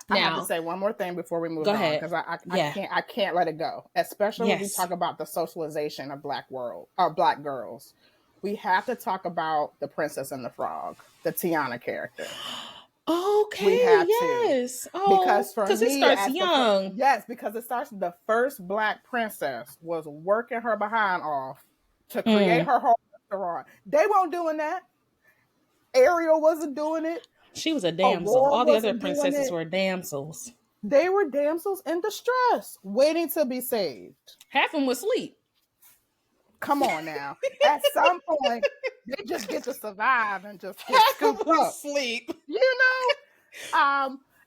I have to say one more thing before we move on, because I can't let it go. Especially when we talk about the socialization of Black girls. We have to talk about the Princess and the Frog, the Tiana character. Okay. We have to. Because for me, it starts young. Because it starts. The first Black princess was working her behind off to create her whole restaurant. They weren't doing that. Ariel wasn't doing it. She was a damsel. All the other princesses were damsels. They were damsels in distress, waiting to be saved. Half of them was asleep. Come on now. At some point, they just get to survive and just get scooped up. Sleep.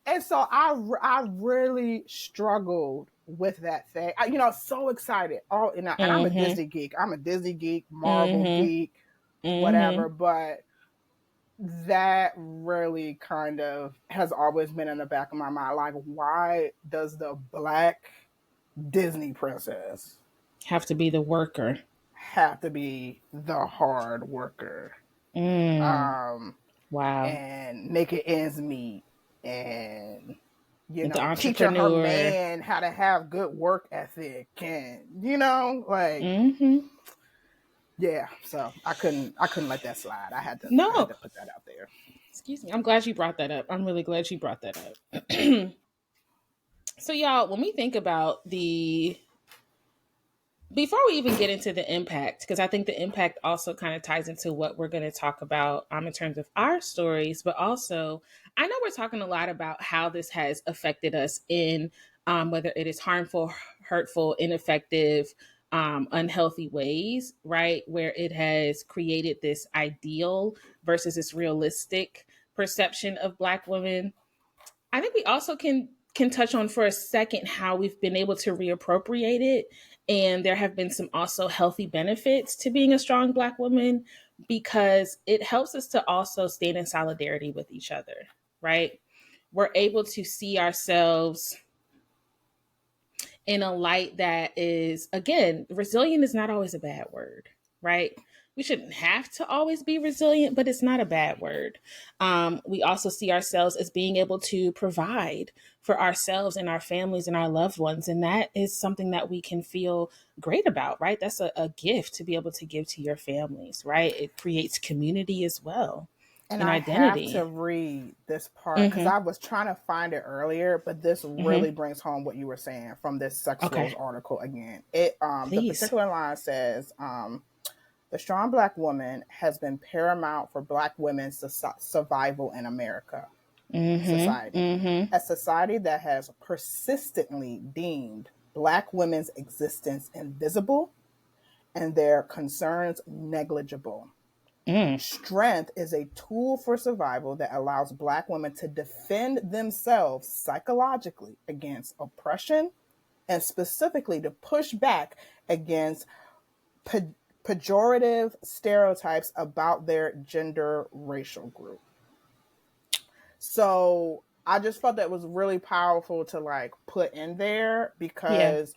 And so I really struggled with that thing. So excited. And I'm a Disney geek. I'm a Disney geek, Marvel geek, whatever. But that really kind of has always been in the back of my mind. Like, why does the Black Disney princess have to be the worker? Have to be the hard worker. Wow. And making ends meet, and teaching her man how to have good work ethic, and so I couldn't let that slide. I had to put that out there. Excuse me. I'm glad you brought that up. I'm really glad you brought that up. So y'all, when we think about the Before we even get into the impact, because I think the impact also kind of ties into what we're going to talk about in terms of our stories, but also I know we're talking a lot about how this has affected us in whether it is harmful, hurtful, ineffective, unhealthy ways, right? Where it has created this ideal versus this realistic perception of Black women. I think we also can touch on for a second how we've been able to reappropriate it, and there have been some also healthy benefits to being a strong Black woman because it helps us to also stand in solidarity with each other, right? We're able to see ourselves in a light that is, again, resilient is not always a bad word, right? We shouldn't have to always be resilient, but it's not a bad word. We also see ourselves as being able to provide for ourselves and our families and our loved ones. And that is something that we can feel great about, right? That's a gift to be able to give to your families, right? It creates community as well And and I have to identity. read this part because Mm-hmm. I was trying to find it earlier, but this Mm-hmm. really brings home what you were saying from this Sex Okay, Rules article again. It the please. particular line says, the strong Black woman has been paramount for Black women's survival in America Mm-hmm. society. Mm-hmm. A society that has persistently deemed Black women's existence invisible and their concerns negligible. Mm. Strength is a tool for survival that allows Black women to defend themselves psychologically against oppression and specifically to push back against pejorative stereotypes about their gender racial group. So I just felt that was really powerful to like put in there Yeah. because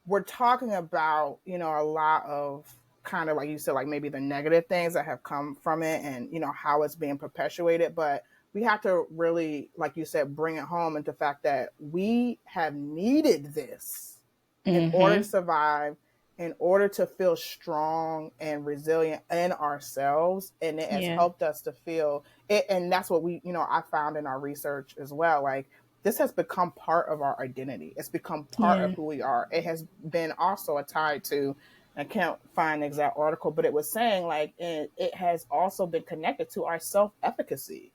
we're talking about, a lot of kind of like you said, like maybe the negative things that have come from it and, how it's being perpetuated. But we have to really, like you said, bring it home into the fact that we have needed this in order to Mm-hmm. survive, in order to feel strong and resilient in ourselves. And it has Yeah. helped us to feel it. And that's what I found in our research as well. Like, this has become part of our identity. It's become part of Yeah. who we are. It has been also a tie to, I can't find the exact article, but it was saying like it has also been connected to our self-efficacy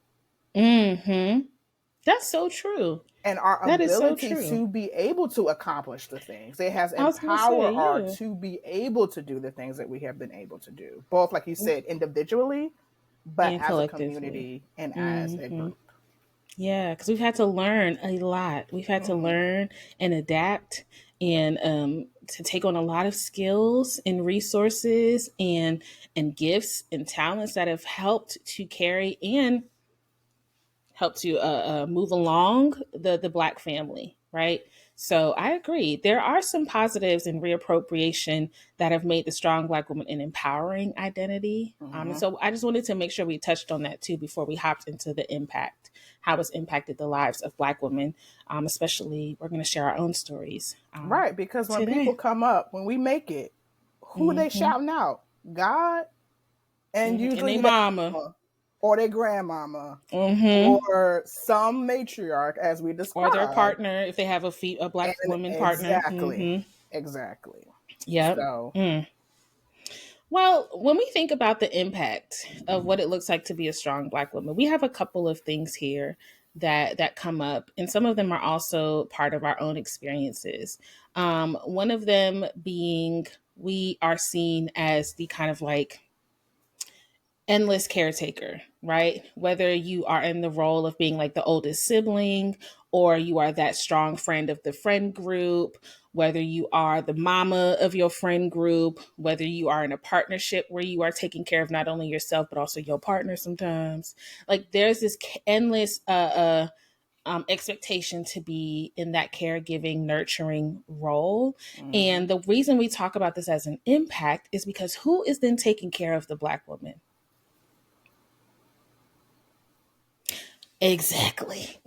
Mm-hmm. That's so true. and our That is so ability true. to be able to accomplish the things. It has I was gonna say, empowered our yeah. to be able to do the things that we have been able to do, both like you said, individually, but And as a collectively. community and as a Mm-hmm. group. Yeah, because we've had to learn a lot. We've had to Mm-hmm. learn and adapt and to take on a lot of skills and resources and gifts and talents that have helped to carry and help to move along the Black family, right? So I agree. There are some positives in reappropriation that have made the strong Black woman an empowering identity. And Mm-hmm. so I just wanted to make sure we touched on that too before we hopped into the impact, how it's impacted the lives of Black women. Especially, we're going to share our own stories Right, because when people today. come up, when we make it, who are they Mm-hmm. shouting out? God, and Mm-hmm. And usually they their mama. mama or their grandmama Mm-hmm. or some matriarch, as we Or their described. partner, if they have a Black And woman partner. exactly, Mm-hmm. exactly. Yep. So, Mm. Well, when we think about the impact of what it looks like to be a strong Black woman, we have a couple of things here that come up, and some of them are also part of our own experiences. One of them being we are seen as the kind of like endless caretaker, right? Whether you are in the role of being like the oldest sibling, or you are that strong friend of the friend group, whether you are the mama of your friend group, whether you are in a partnership where you are taking care of not only yourself, but also your partner sometimes. Like there's this endless expectation to be in that caregiving, nurturing role. mm-hmm. And the reason we talk about this as an impact is because who is then taking care of the Black woman? Exactly.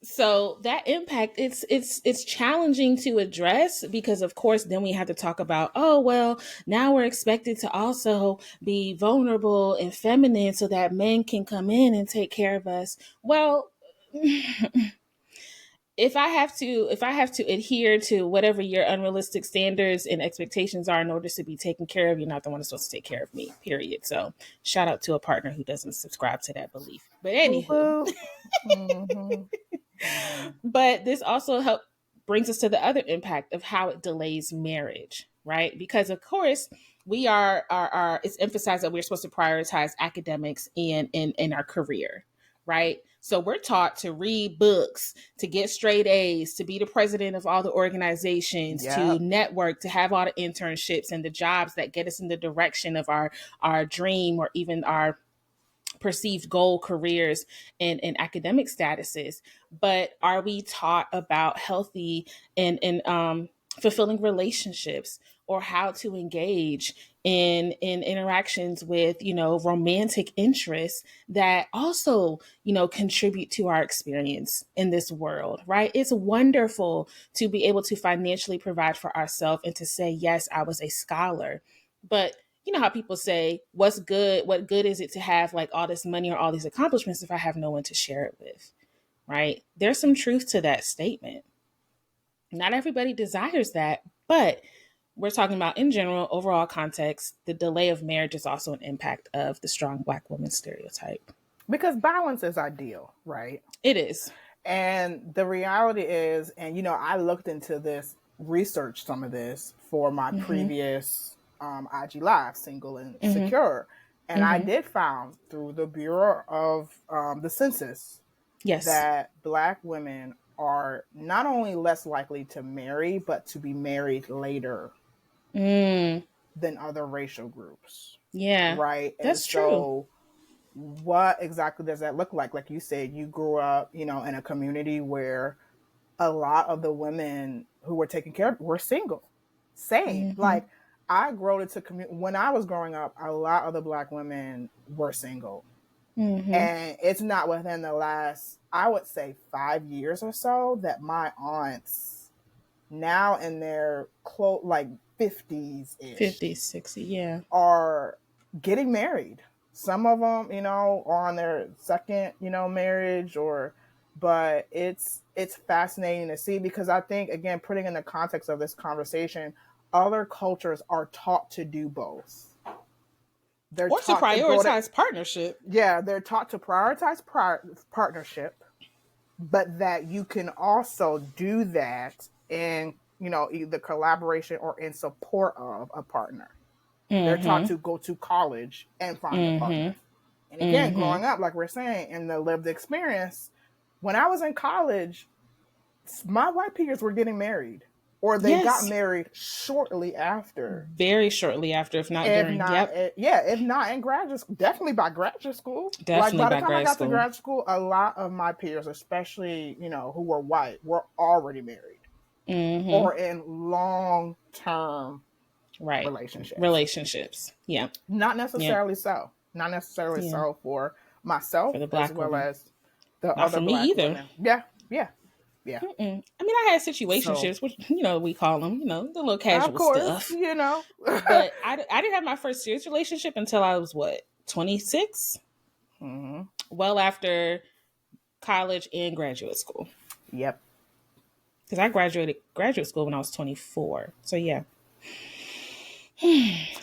So that impact, it's challenging to address because of course then we have to talk about, oh well, now we're expected to also be vulnerable and feminine so that men can come in and take care of us. Well, if I have to adhere to whatever your unrealistic standards and expectations are in order to be taken care of, you're not the one that's supposed to take care of me, period. So shout out to a partner who doesn't subscribe to that belief. But anywho, but this also brings us to the other impact of how it delays marriage, right? Because of course we are it's emphasized that we're supposed to prioritize academics and in our career, right? So we're taught to read books, to get straight A's, to be the president of all the organizations, to network, to have all the internships and the jobs that get us in the direction of our dream or even our perceived goal careers and academic statuses. But are we taught about healthy and fulfilling relationships, or how to engage in interactions with, you know, romantic interests that also, you know, contribute to our experience in this world, right? It's wonderful to be able to financially provide for ourselves and to say, yes, I was a scholar. But you know how people say, what good is it to have like all this money or all these accomplishments if I have no one to share it with, right? There's some truth to that statement. Not everybody desires that, but we're talking about in general, overall context, the delay of marriage is also an impact of the strong Black woman stereotype. Because balance is ideal, right? It is. And the reality is, and you know, I looked into this, researched some of this for my previous IG Live, Single and Secure. And I did found through the Bureau of the Census that Black women are not only less likely to marry, but to be married later than other racial groups. Yeah. Right? That's true. What exactly does that look like? Like you said, you grew up, you know, in a community where a lot of the women who were taken care of were single. Same. Like I grew into when I was growing up, a lot of the Black women were single. And it's not within the last, I would say 5 years or so, that my aunts now in their like 50s, 60, yeah, are getting married. Some of them, you know, are on their second, you know, marriage, but it's fascinating to see, because I think, again, putting in the context of this conversation, other cultures are taught to do both. They're or to prioritize partnership. Yeah, they're taught to prioritize partnership, but that you can also do that in, you know, either collaboration or in support of a partner. They're taught to go to college and find a partner. And again, growing up, like we're saying, in the lived experience, when I was in college, my white peers were getting married, or they got married shortly after. Very shortly after, if not during. If not in graduate school, definitely by graduate school. Definitely like by the by time I got school. to graduate school, a lot of my peers, especially, you know, who were white, were already married or in long-term relationships. Yeah. Not necessarily so. Not necessarily so for myself, for the Black as well women. as the Not other for me Black either. women. Yeah. I mean, I had situationships, which, you know, we call them, you know, the little casual stuff. You know. But I didn't have my first serious relationship until I was, 26? Well after college and graduate school. Yep. Because I graduated graduate school when I was 24. So, yeah.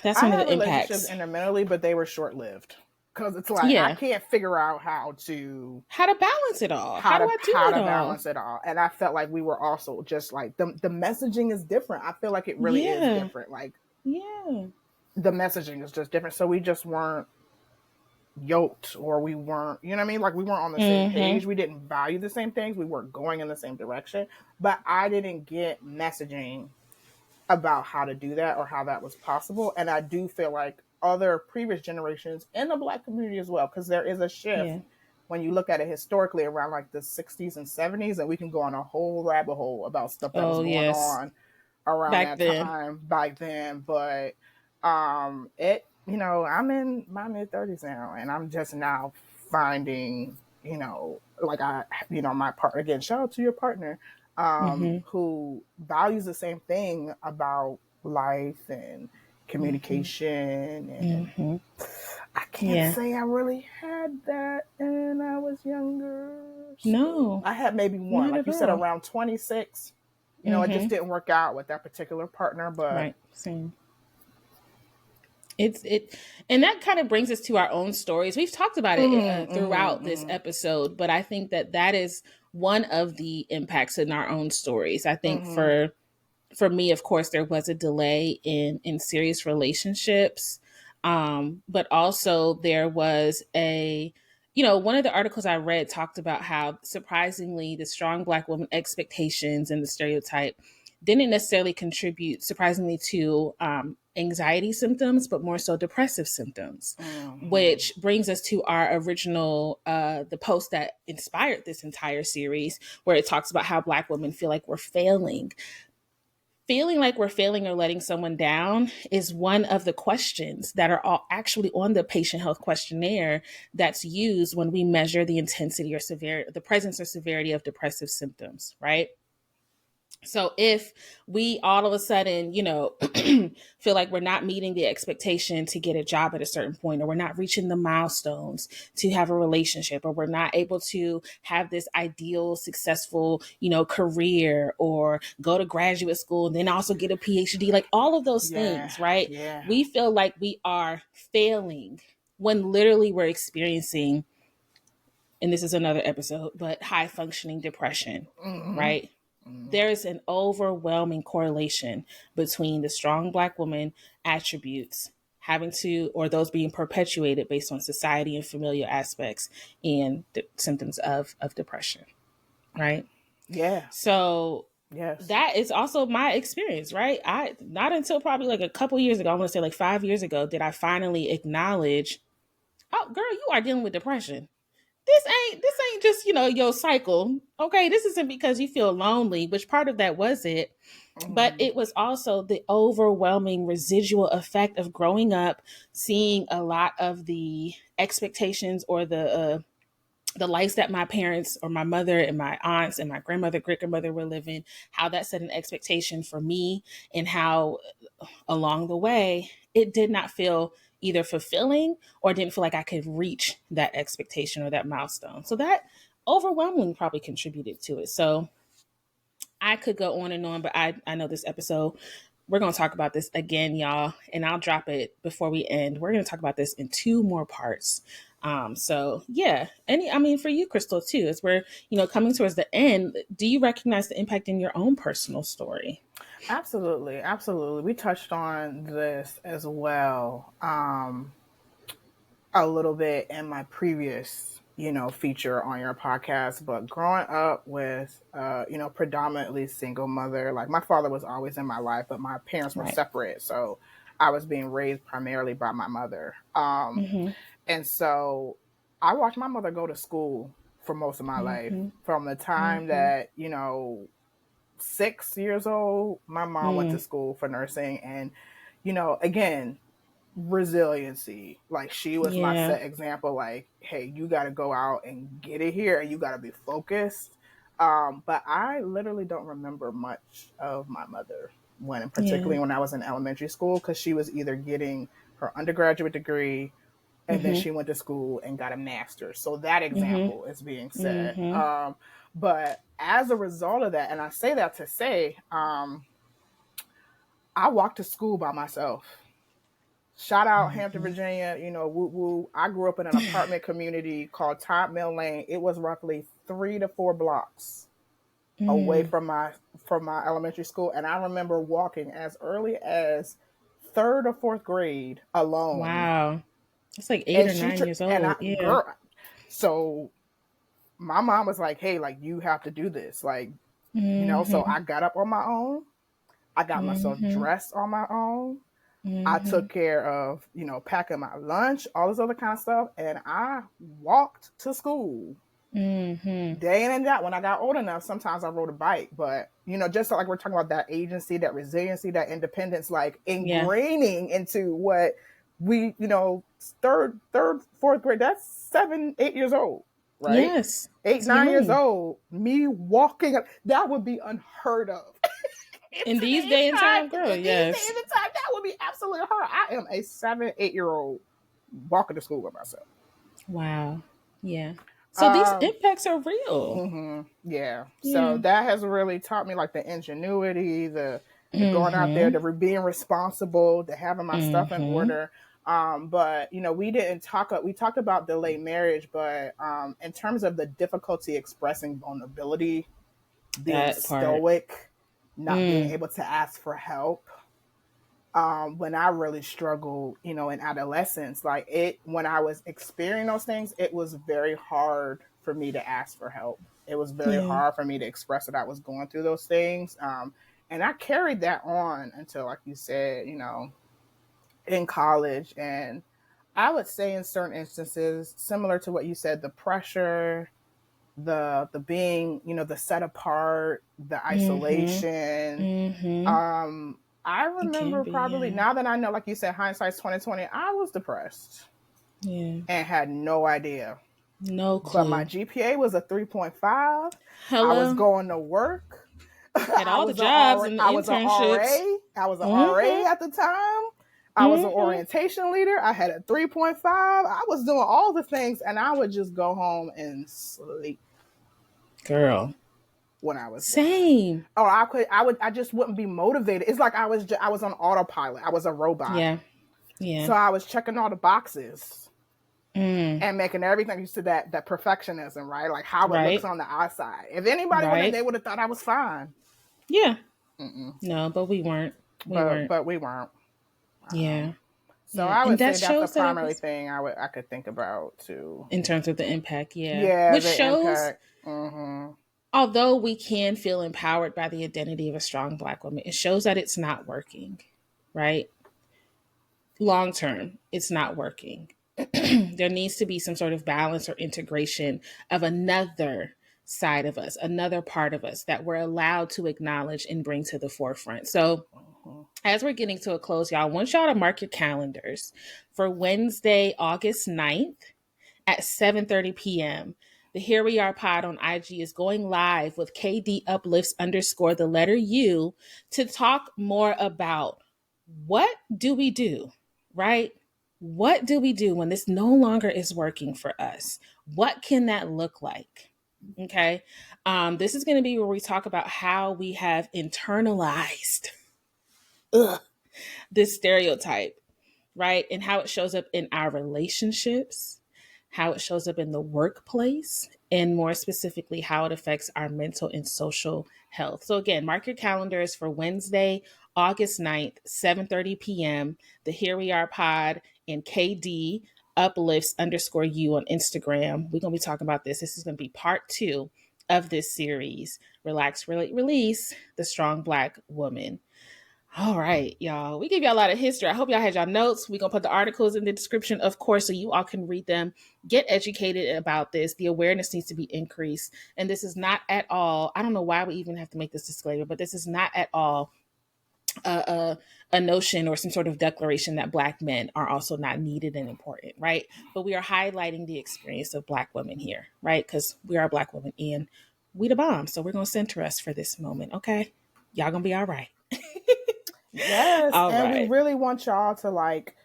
That's one of the impacts. Relationships intermittently, but they were short-lived. Because it's like, I can't figure out how to balance it all. How to balance it all. And I felt like we were also just like, the messaging is different. I feel like it really is different. Like, the messaging is just different. So we just weren't yoked, or we weren't, you know what I mean? Like, we weren't on the same page. We didn't value the same things. We weren't going in the same direction. But I didn't get messaging about how to do that or how that was possible. And I do feel like other previous generations in the Black community as well, because there is a shift when you look at it historically around like the 60s and 70s, and we can go on a whole rabbit hole about stuff that was going on around time back then. But it, you know, I'm in my mid-30s now, and I'm just now finding, you know, like my partner, again, shout out to your partner, who values the same thing about life and communication. And I can't say I really had that when I was younger. So No, I had maybe one, like you said, around 26. You know, it just didn't work out with that particular partner, but right, same. And that kind of brings us to our own stories. We've talked about it throughout this episode, but I think that is one of the impacts in our own stories. I think for me, of course, there was a delay in serious relationships, but also there was one of the articles I read talked about how surprisingly the strong Black woman expectations and the stereotype didn't necessarily contribute surprisingly to anxiety symptoms, but more so depressive symptoms, which brings us to our original, the post that inspired this entire series, where it talks about how Black women feel like we're failing. Feeling like we're failing or letting someone down is one of the questions that are all actually on the patient health questionnaire that's used when we measure the intensity or severity, the presence or severity of depressive symptoms, right? So if we all of a sudden, feel like we're not meeting the expectation to get a job at a certain point, or we're not reaching the milestones to have a relationship, or we're not able to have this ideal, successful, career, or go to graduate school and then also get a PhD, like all of those things, right? Yeah. We feel like we are failing when literally we're experiencing, and this is another episode, but high functioning depression, right? There's an overwhelming correlation between the strong Black woman attributes having to, or those being perpetuated based on society and familial aspects, and the symptoms of depression, right? Yeah. So yes, that is also my experience, right? I not until probably like a couple years ago, I want to say like 5 years ago, did I finally acknowledge, oh girl, you are dealing with depression. This ain't just, your cycle. Okay, this isn't because you feel lonely, which part of that was it, but it was also the overwhelming residual effect of growing up, seeing a lot of the expectations or the lives that my parents or my mother and my aunts and my grandmother, great grandmother were living, how that set an expectation for me, and how along the way it did not feel either fulfilling or didn't feel like I could reach that expectation or that milestone. So that overwhelmingly probably contributed to it. So I could go on and on, but I know this episode, we're going to talk about this again, y'all, and I'll drop it before we end. We're going to talk about this in 2 more parts. So yeah, for you, Krystle, too, as we're, coming towards the end, do you recognize the impact in your own personal story? Absolutely. We touched on this as well a little bit in my previous, feature on your podcast. But growing up with, predominantly single mother, like my father was always in my life, but my parents were separate. So I was being raised primarily by my mother. And so I watched my mother go to school for most of my life, from the time that, 6 years old, my mom went to school for nursing. And, again, resiliency. Like, she was my set example. Like, hey, you got to go out and get it here, and you got to be focused. But I literally don't remember much of my mother particularly when I was in elementary school, because she was either getting her undergraduate degree, and then she went to school and got a master's. So that example is being set. But as a result of that, and I say that to say, I walked to school by myself. Shout out Hampton, Virginia, woo woo. I grew up in an apartment community called Todd Mill Lane. It was roughly 3 to 4 blocks away from my elementary school. And I remember walking as early as 3rd or 4th grade alone. Wow. It's like 8 or 9 years old. Girl, so my mom was like, hey, like, you have to do this. Like, so I got up on my own. I got myself dressed on my own. I took care of, packing my lunch, all this other kind of stuff. And I walked to school day in and out. When I got old enough, sometimes I rode a bike. But, just like we're talking about that agency, that resiliency, that independence, like ingraining into what we, 3rd, 4th grade, that's 7, 8 years old, right? Yes. 8, 9 years old, me walking up, that would be unheard of. In these day and time, girl, yes. In the time, that would be absolutely her. I am a 7, 8 year old walking to school with myself. Wow. Yeah. So these impacts are real. Yeah. Yeah. So that has really taught me like the ingenuity, the going out there, Mm-hmm. the being responsible, the having my stuff in Mm-hmm. order. But you know, we talked about delayed marriage, but in terms of the difficulty expressing vulnerability, being That part. stoic, not being Mm. able to ask for help. When I really struggled, you know, in adolescence, when I was experiencing those things, it was very hard for me to ask for help. It was very Yeah. hard for me to express that I was going through those things. And I carried that on until, like you said, you know, in college. And I would say in certain instances, similar to what you said, the pressure, the being, you know, the set apart, the Mm-hmm. isolation. Mm-hmm. I It can remember be, probably, yeah. now that I know, like you said, hindsight's 2020, I was depressed Yeah. and had no idea. No But my clue. GPA was a 3.5. I was Hello. going to work. Had all the jobs and the I was an internships. RA. I was an RA Mm-hmm. at the time. I was an Mm-hmm. orientation leader. I had a 3.5. I was doing all the things, and I would just go home and sleep Girl. when I was done. Same. Or I just wouldn't be motivated. It's like I was on autopilot. I was a robot. Yeah. Yeah. So I was checking all the boxes Mm. and making everything used to that perfectionism, right? Like how it looks Right. on the outside. If anybody would have, Right. they would have thought I was fine. Yeah. Mm-mm. No, but we weren't. We weren't. But we weren't. Yeah. So Yeah. I And would that say that's the shows that it primary was thing I could think about too. in terms of the impact. Yeah. Yeah, Which the shows, impact. Mm-hmm. although we can feel empowered by the identity of a strong Black woman, it shows that it's not working, right? Long term, it's not working. There needs to be some sort of balance or integration of another side of us, another part of us that we're allowed to acknowledge and bring to the forefront. So, Mm-hmm. as we're getting to a close, y'all, I want y'all to mark your calendars for Wednesday, August 9th at 7:30 p.m. The Here We Are pod on IG is going live with KD uplifts underscore the letter U to talk more about what do we do, right? What do we do when this no longer is working for us? What can that look like? Okay. This is going to be where we talk about how we have internalized this stereotype, right? And how it shows up in our relationships, how it shows up in the workplace, and more specifically, how it affects our mental and social health. So again, mark your calendars for Wednesday, August 9th, 7:30 p.m. The Here We Are pod and KD uplifts underscore you on Instagram. We're going to be talking about this. This is going to be part 2 of this series, Relax, Relate, Release, the Strong Black Woman. All right, y'all. We gave y'all a lot of history. I hope y'all had y'all notes. We're going to put the articles in the description, of course, so you all can read them. Get educated about this. The awareness needs to be increased. And this is not at all, I don't know why we even have to make this disclaimer, but this is not at all a notion or some sort of declaration that Black men are also not needed and important, right? But we are highlighting the experience of Black women here, right? Because we are Black women and we the bomb. So we're going to center us for this moment, okay? Y'all going to be all right. Yes, All and we right. really want y'all to like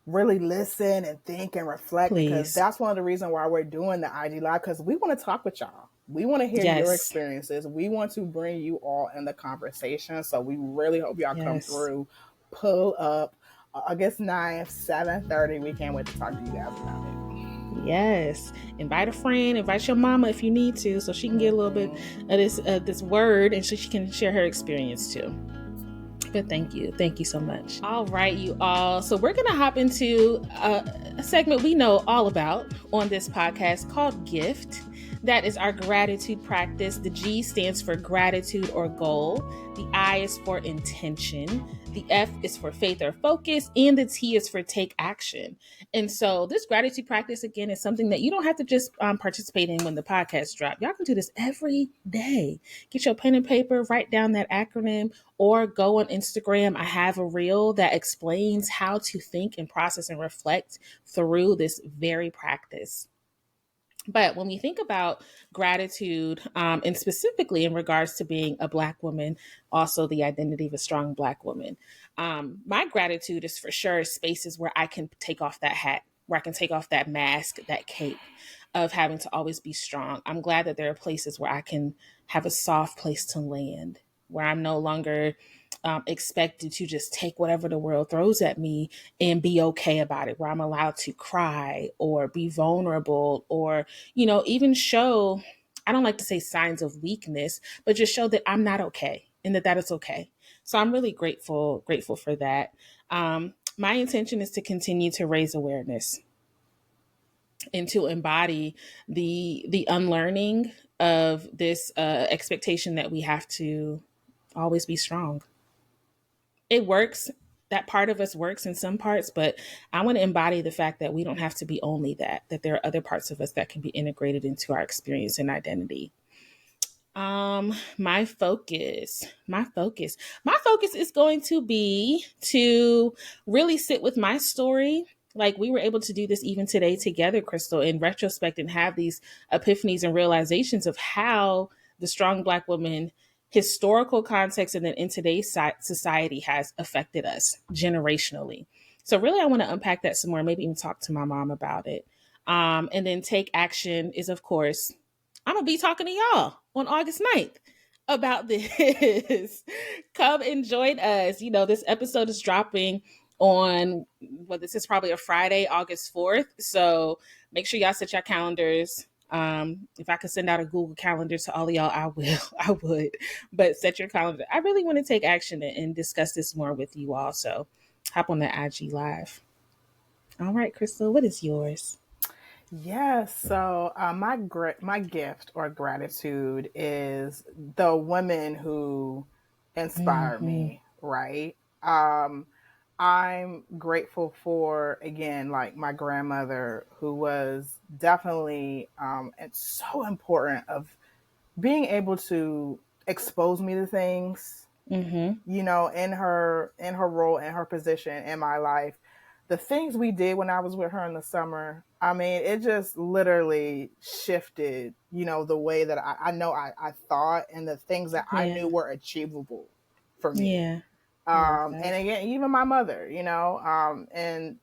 really listen and think and reflect, because Please. that's one of the reasons why we're doing the IG live, because we want to talk with y'all. We want to hear your Yes. experiences. We want to bring you all in the conversation. So we really hope y'all come Yes. through, pull up August 9th, 7:30. We can't wait to talk to you guys about it. Yes. Invite a friend, invite your mama if you need to, so she can get a little bit of this word and so she can share her experience too. But thank you. Thank you so much. All right, you all. So we're going to hop into a segment we know all about on this podcast called Gift. That is our gratitude practice. The G stands for gratitude or goal. The I is for intention. The F is for faith or focus. And the T is for take action. And so this gratitude practice, again, is something that you don't have to just participate in when the podcast drop. Y'all can do this every day. Get your pen and paper, write down that acronym, or go on Instagram. I have a reel that explains how to think and process and reflect through this very practice. But when we think about gratitude, and specifically in regards to being a Black woman, also the identity of a strong Black woman, my gratitude is for sure spaces where I can take off that hat, where I can take off that mask, that cape of having to always be strong. I'm glad that there are places where I can have a soft place to land, where I'm no longer expected to just take whatever the world throws at me and be okay about it, where I'm allowed to cry or be vulnerable or, even show, I don't like to say signs of weakness, but just show that I'm not okay and that is okay. So I'm really grateful for that. My intention is to continue to raise awareness and to embody the unlearning of this expectation that we have to always be strong. It works. That part of us works in some parts, but I want to embody the fact that we don't have to be only that there are other parts of us that can be integrated into our experience and identity. My focus is going to be to really sit with my story. Like we were able to do this even today together, Krystle, in retrospect, and have these epiphanies and realizations of how the strong Black woman historical context and then in today's society has affected us generationally. So really, I want to unpack that some more, maybe even talk to my mom about it. And then take action is, of course, I'm going to be talking to y'all on August 9th about this. Come and join us. This episode is dropping on, this is probably a Friday, August 4th. So make sure y'all set your calendars. If I could send out a Google Calendar to all of y'all, I will. I would. But set your calendar. I really want to take action and discuss this more with you all. So hop on the IG Live. All right, Krystle, what is yours? Yes. So my gift or gratitude is the women who inspire me. Right. I'm grateful for, again, like my grandmother, who was definitely it's so important of being able to expose me to things, in her role, in her position in my life. The things we did when I was with her in the summer, I mean, it just literally shifted, the way that I know I thought and the things that I knew were achievable for me. Yeah. And again, even my mother, and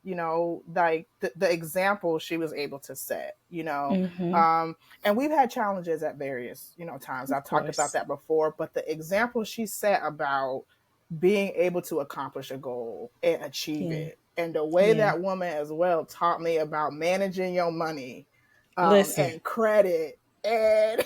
like the example she was able to set, and we've had challenges at various, times. I've talked about that before, but the example she set about being able to accomplish a goal and achieve it, and the way that woman as well taught me about managing your money, and credit, and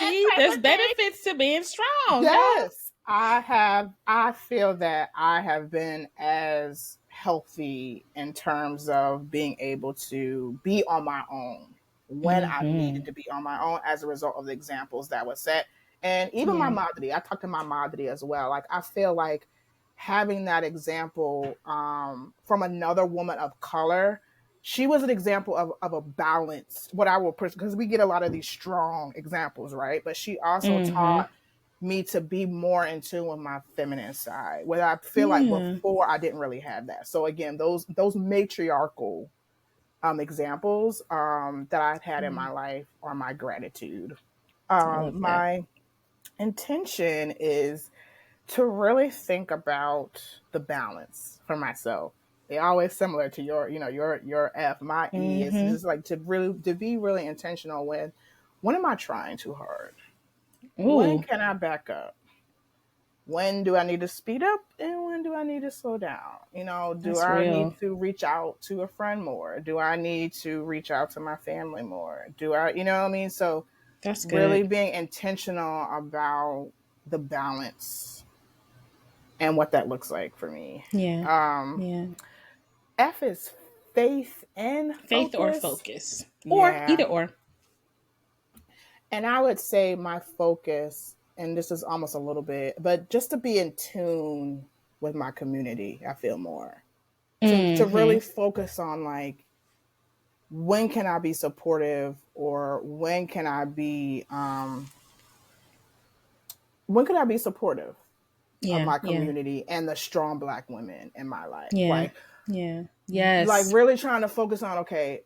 see, there's benefits to being strong. Yes. I feel that I have been as healthy in terms of being able to be on my own when I've needed to be on my own as a result of the examples that were set. And even my madre, I talked to my madre as well. Like, I feel like having that example from another woman of color, she was an example of a balance, what I will push, because we get a lot of these strong examples, right? But she also taught me to be more in tune with my feminine side, where I feel like before I didn't really have that. So again, those matriarchal examples that I've had in my life are my gratitude. My intention is to really think about the balance for myself. They always similar to your F. My E is just like to be really intentional with, when am I trying too hard? Ooh. When can I back up? When do I need to speed up, and when do I need to slow down? Do I need to reach out to a friend more? Do I need to reach out to my family more? Do I, what I mean? So that's good. Really being intentional about the balance and what that looks like for me. F is faith and focus. Faith or focus. Or either or. And I would say my focus, and this is almost a little bit, but just to be in tune with my community, I feel more. To really focus on, like, when can I be supportive, or when can I be supportive of my community and the strong Black women in my life. Like really trying to focus on, okay,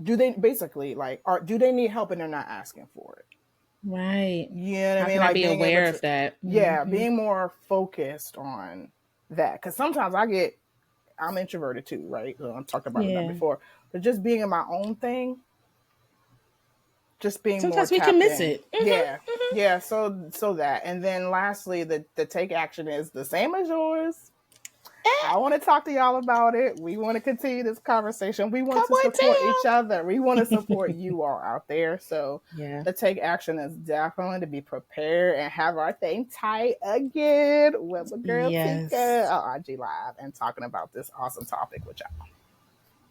do they basically, like, do they need help and they're not asking for it? Right. You know what I mean? Can I be aware of that? Yeah, being more focused on that. Because sometimes I get I'm introverted too, right? So I talked about that before. But just being in my own thing, just being more sometimes we can tapped miss in. it. Mm-hmm, Yeah. mm-hmm. Yeah. So that. And then lastly, the take action is the same as yours. I want to talk to y'all about it. We want to continue this conversation. We want Come to on, support each Tam. other. We want to support you all out there. So Yeah. the take action is definitely to be prepared and have our thing tight again with my girl Teka on IG Live and talking about this awesome topic with y'all.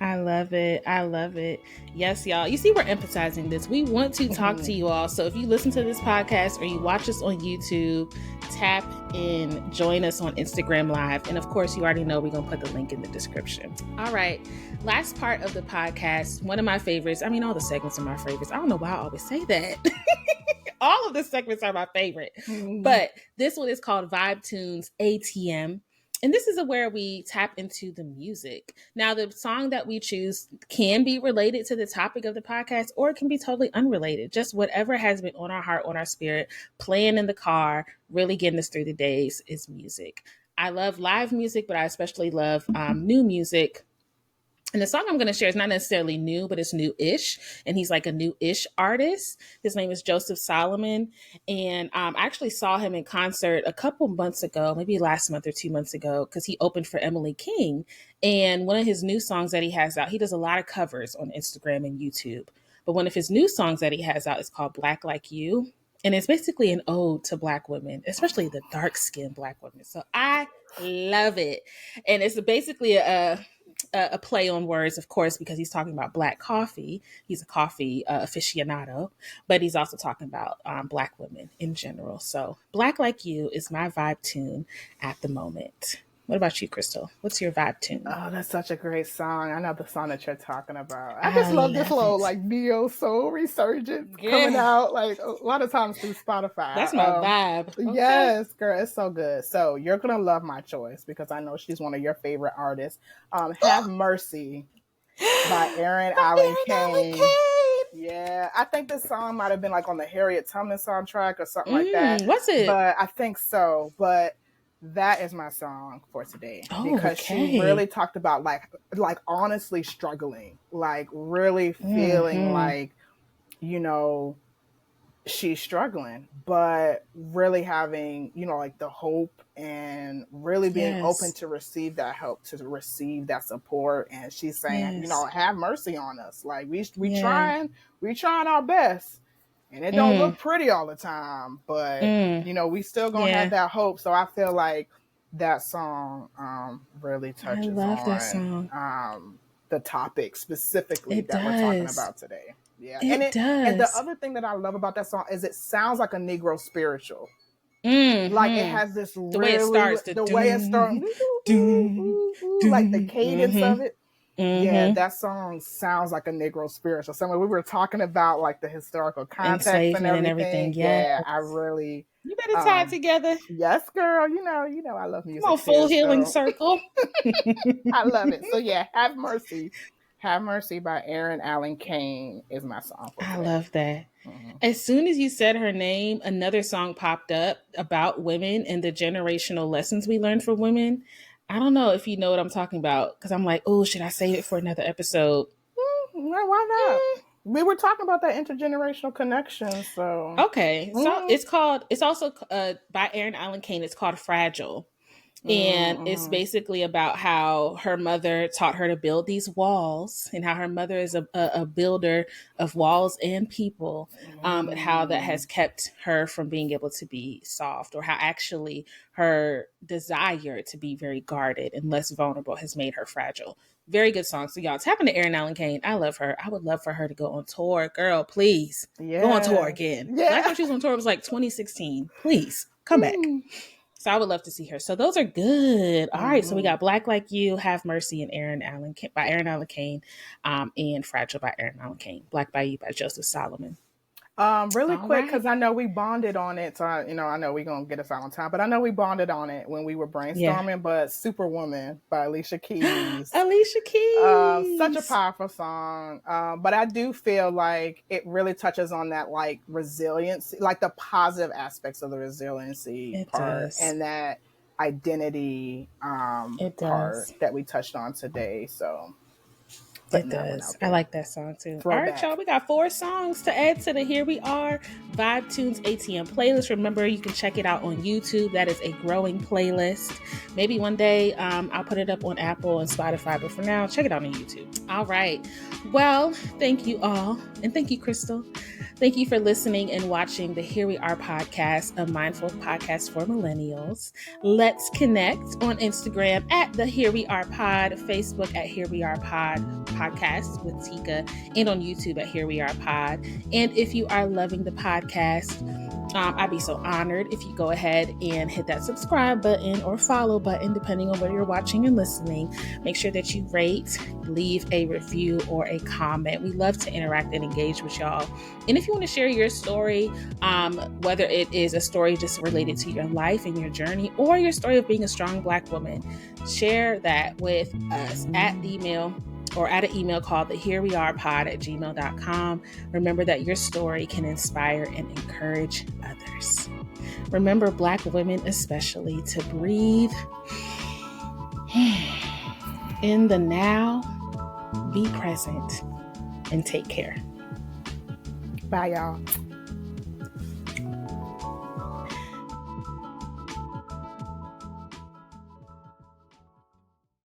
I love it. I love it. Yes, y'all. You see, we're emphasizing this. We want to talk to you all. So if you listen to this podcast or you watch us on YouTube, tap in, join us on Instagram Live. And of course, you already know we're going to put the link in the description. All right. Last part of the podcast, one of my favorites. I mean, all the segments are my favorites. I don't know why I always say that. All of the segments are my favorite. But this one is called Vibe Tunes ATM. And this is where we tap into the music. Now, the song that we choose can be related to the topic of the podcast, or it can be totally unrelated. Just whatever has been on our heart, on our spirit, playing in the car, really getting us through the days is music. I love live music, but I especially love new music. And the song I'm going to share is not necessarily new, but it's new-ish. And he's like a new-ish artist. His name is Joseph Solomon. And I actually saw him in concert a couple months ago, maybe last month or 2 months ago, because he opened for Emily King. And one of his new songs that he has out, he does a lot of covers on Instagram and YouTube. But one of his new songs that he has out is called Black Like You. And it's basically an ode to Black women, especially the dark-skinned Black women. So I love it. And it's basically a play on words, of course, because he's talking about Black coffee. He's a coffee aficionado, but he's also talking about Black women in general. So Black Like You is my vibe tune at the moment. What about you, Krystle? What's your vibe tune? Oh, that's such a great song. I know the song that you're talking about. I just love this little like neo soul resurgence coming out like a lot of times through Spotify. That's my vibe. Okay. Yes, girl, it's so good. So you're gonna love my choice because I know she's one of your favorite artists. Have Mercy by Aaron Allen Kane. Yeah, I think this song might have been like on the Harriet Tubman soundtrack or something like that. Was it? But I think so. But that is my song for today because she really talked about like honestly struggling, like really feeling like, you know, she's struggling, but really having, you know, like the hope and really being open to receive that help, to receive that support. And she's saying, you know, have mercy on us. Like we trying our best. And it don't look pretty all the time, but you know, we still gonna have that hope. So I feel like that song really touches on the topic specifically that we're talking about today. Yeah, it does. And the other thing that I love about that song is it sounds like a Negro spiritual. Like it has this the way it starts, like the cadence of it. Yeah, that song sounds like a Negro spiritual. So when we were talking about like the historical context and everything, yeah, I really. You better tie it together. Yes, girl. You know, I love music. Come on, full healing circle. I love it. So yeah, Have Mercy. Have Mercy by Aaron Allen Kane is my song for today. I love that. As soon as you said her name, another song popped up about women and the generational lessons we learned from women. I don't know if you know what I'm talking about, because I'm like, oh, should I save it for another episode? Why not? We were talking about that intergenerational connection, so. Okay. So it's also by Aaron Allen Kane. It's called Fragile. And it's basically about how her mother taught her to build these walls and how her mother is a builder of walls and people, and how that has kept her from being able to be soft, or how actually her desire to be very guarded and less vulnerable has made her fragile. Very good song. So y'all, tap into Aaron Allen Kane. I love her. I would love for her to go on tour. Girl, please go on tour again. Yeah. Last time she was on tour was like 2016. Please come back. So I would love to see her. So those are good. All right. So we got Black Like You, Have Mercy, and by Aaron Allen Kane, and Fragile by Aaron Allen Kane. Black by You by Joseph Solomon. Really quick, because I know we bonded on it. So, I know we're going to get us out on time, but I know we bonded on it when we were brainstorming, but Superwoman by Alicia Keys. Alicia Keys. Such a powerful song. But I do feel like it really touches on that like resiliency, like the positive aspects of the resiliency part. And that identity It part does. that we touched on today. So It putting that one does. out I there. like that song too. All right, Throwback. y'all. We got 4 songs to add to the Here We Are Vibe Tunes ATM playlist. Remember, you can check it out on YouTube. That is a growing playlist. Maybe one day I'll put it up on Apple and Spotify, but for now, check it out on YouTube. All right. Well, thank you all. And thank you, Krystle. Thank you for listening and watching the Here We Are podcast, a mindful podcast for millennials. Let's connect on Instagram at the Here We Are Pod, Facebook at Here We Are Podcast with Teka, and on YouTube at Here We Are Pod. And if you are loving the podcast, I'd be so honored if you go ahead and hit that subscribe button or follow button, depending on where you're watching and listening. Make sure that you rate, leave a review or a comment. We love to interact and engage with y'all. And if you want to share your story, whether it is a story just related to your life and your journey, or your story of being a strong Black woman, share that with us at email or at an email called the herewearepod@gmail.com. Remember that your story can inspire and encourage others. Remember, Black women especially, to breathe in the now, be present, and take care. Bye, y'all.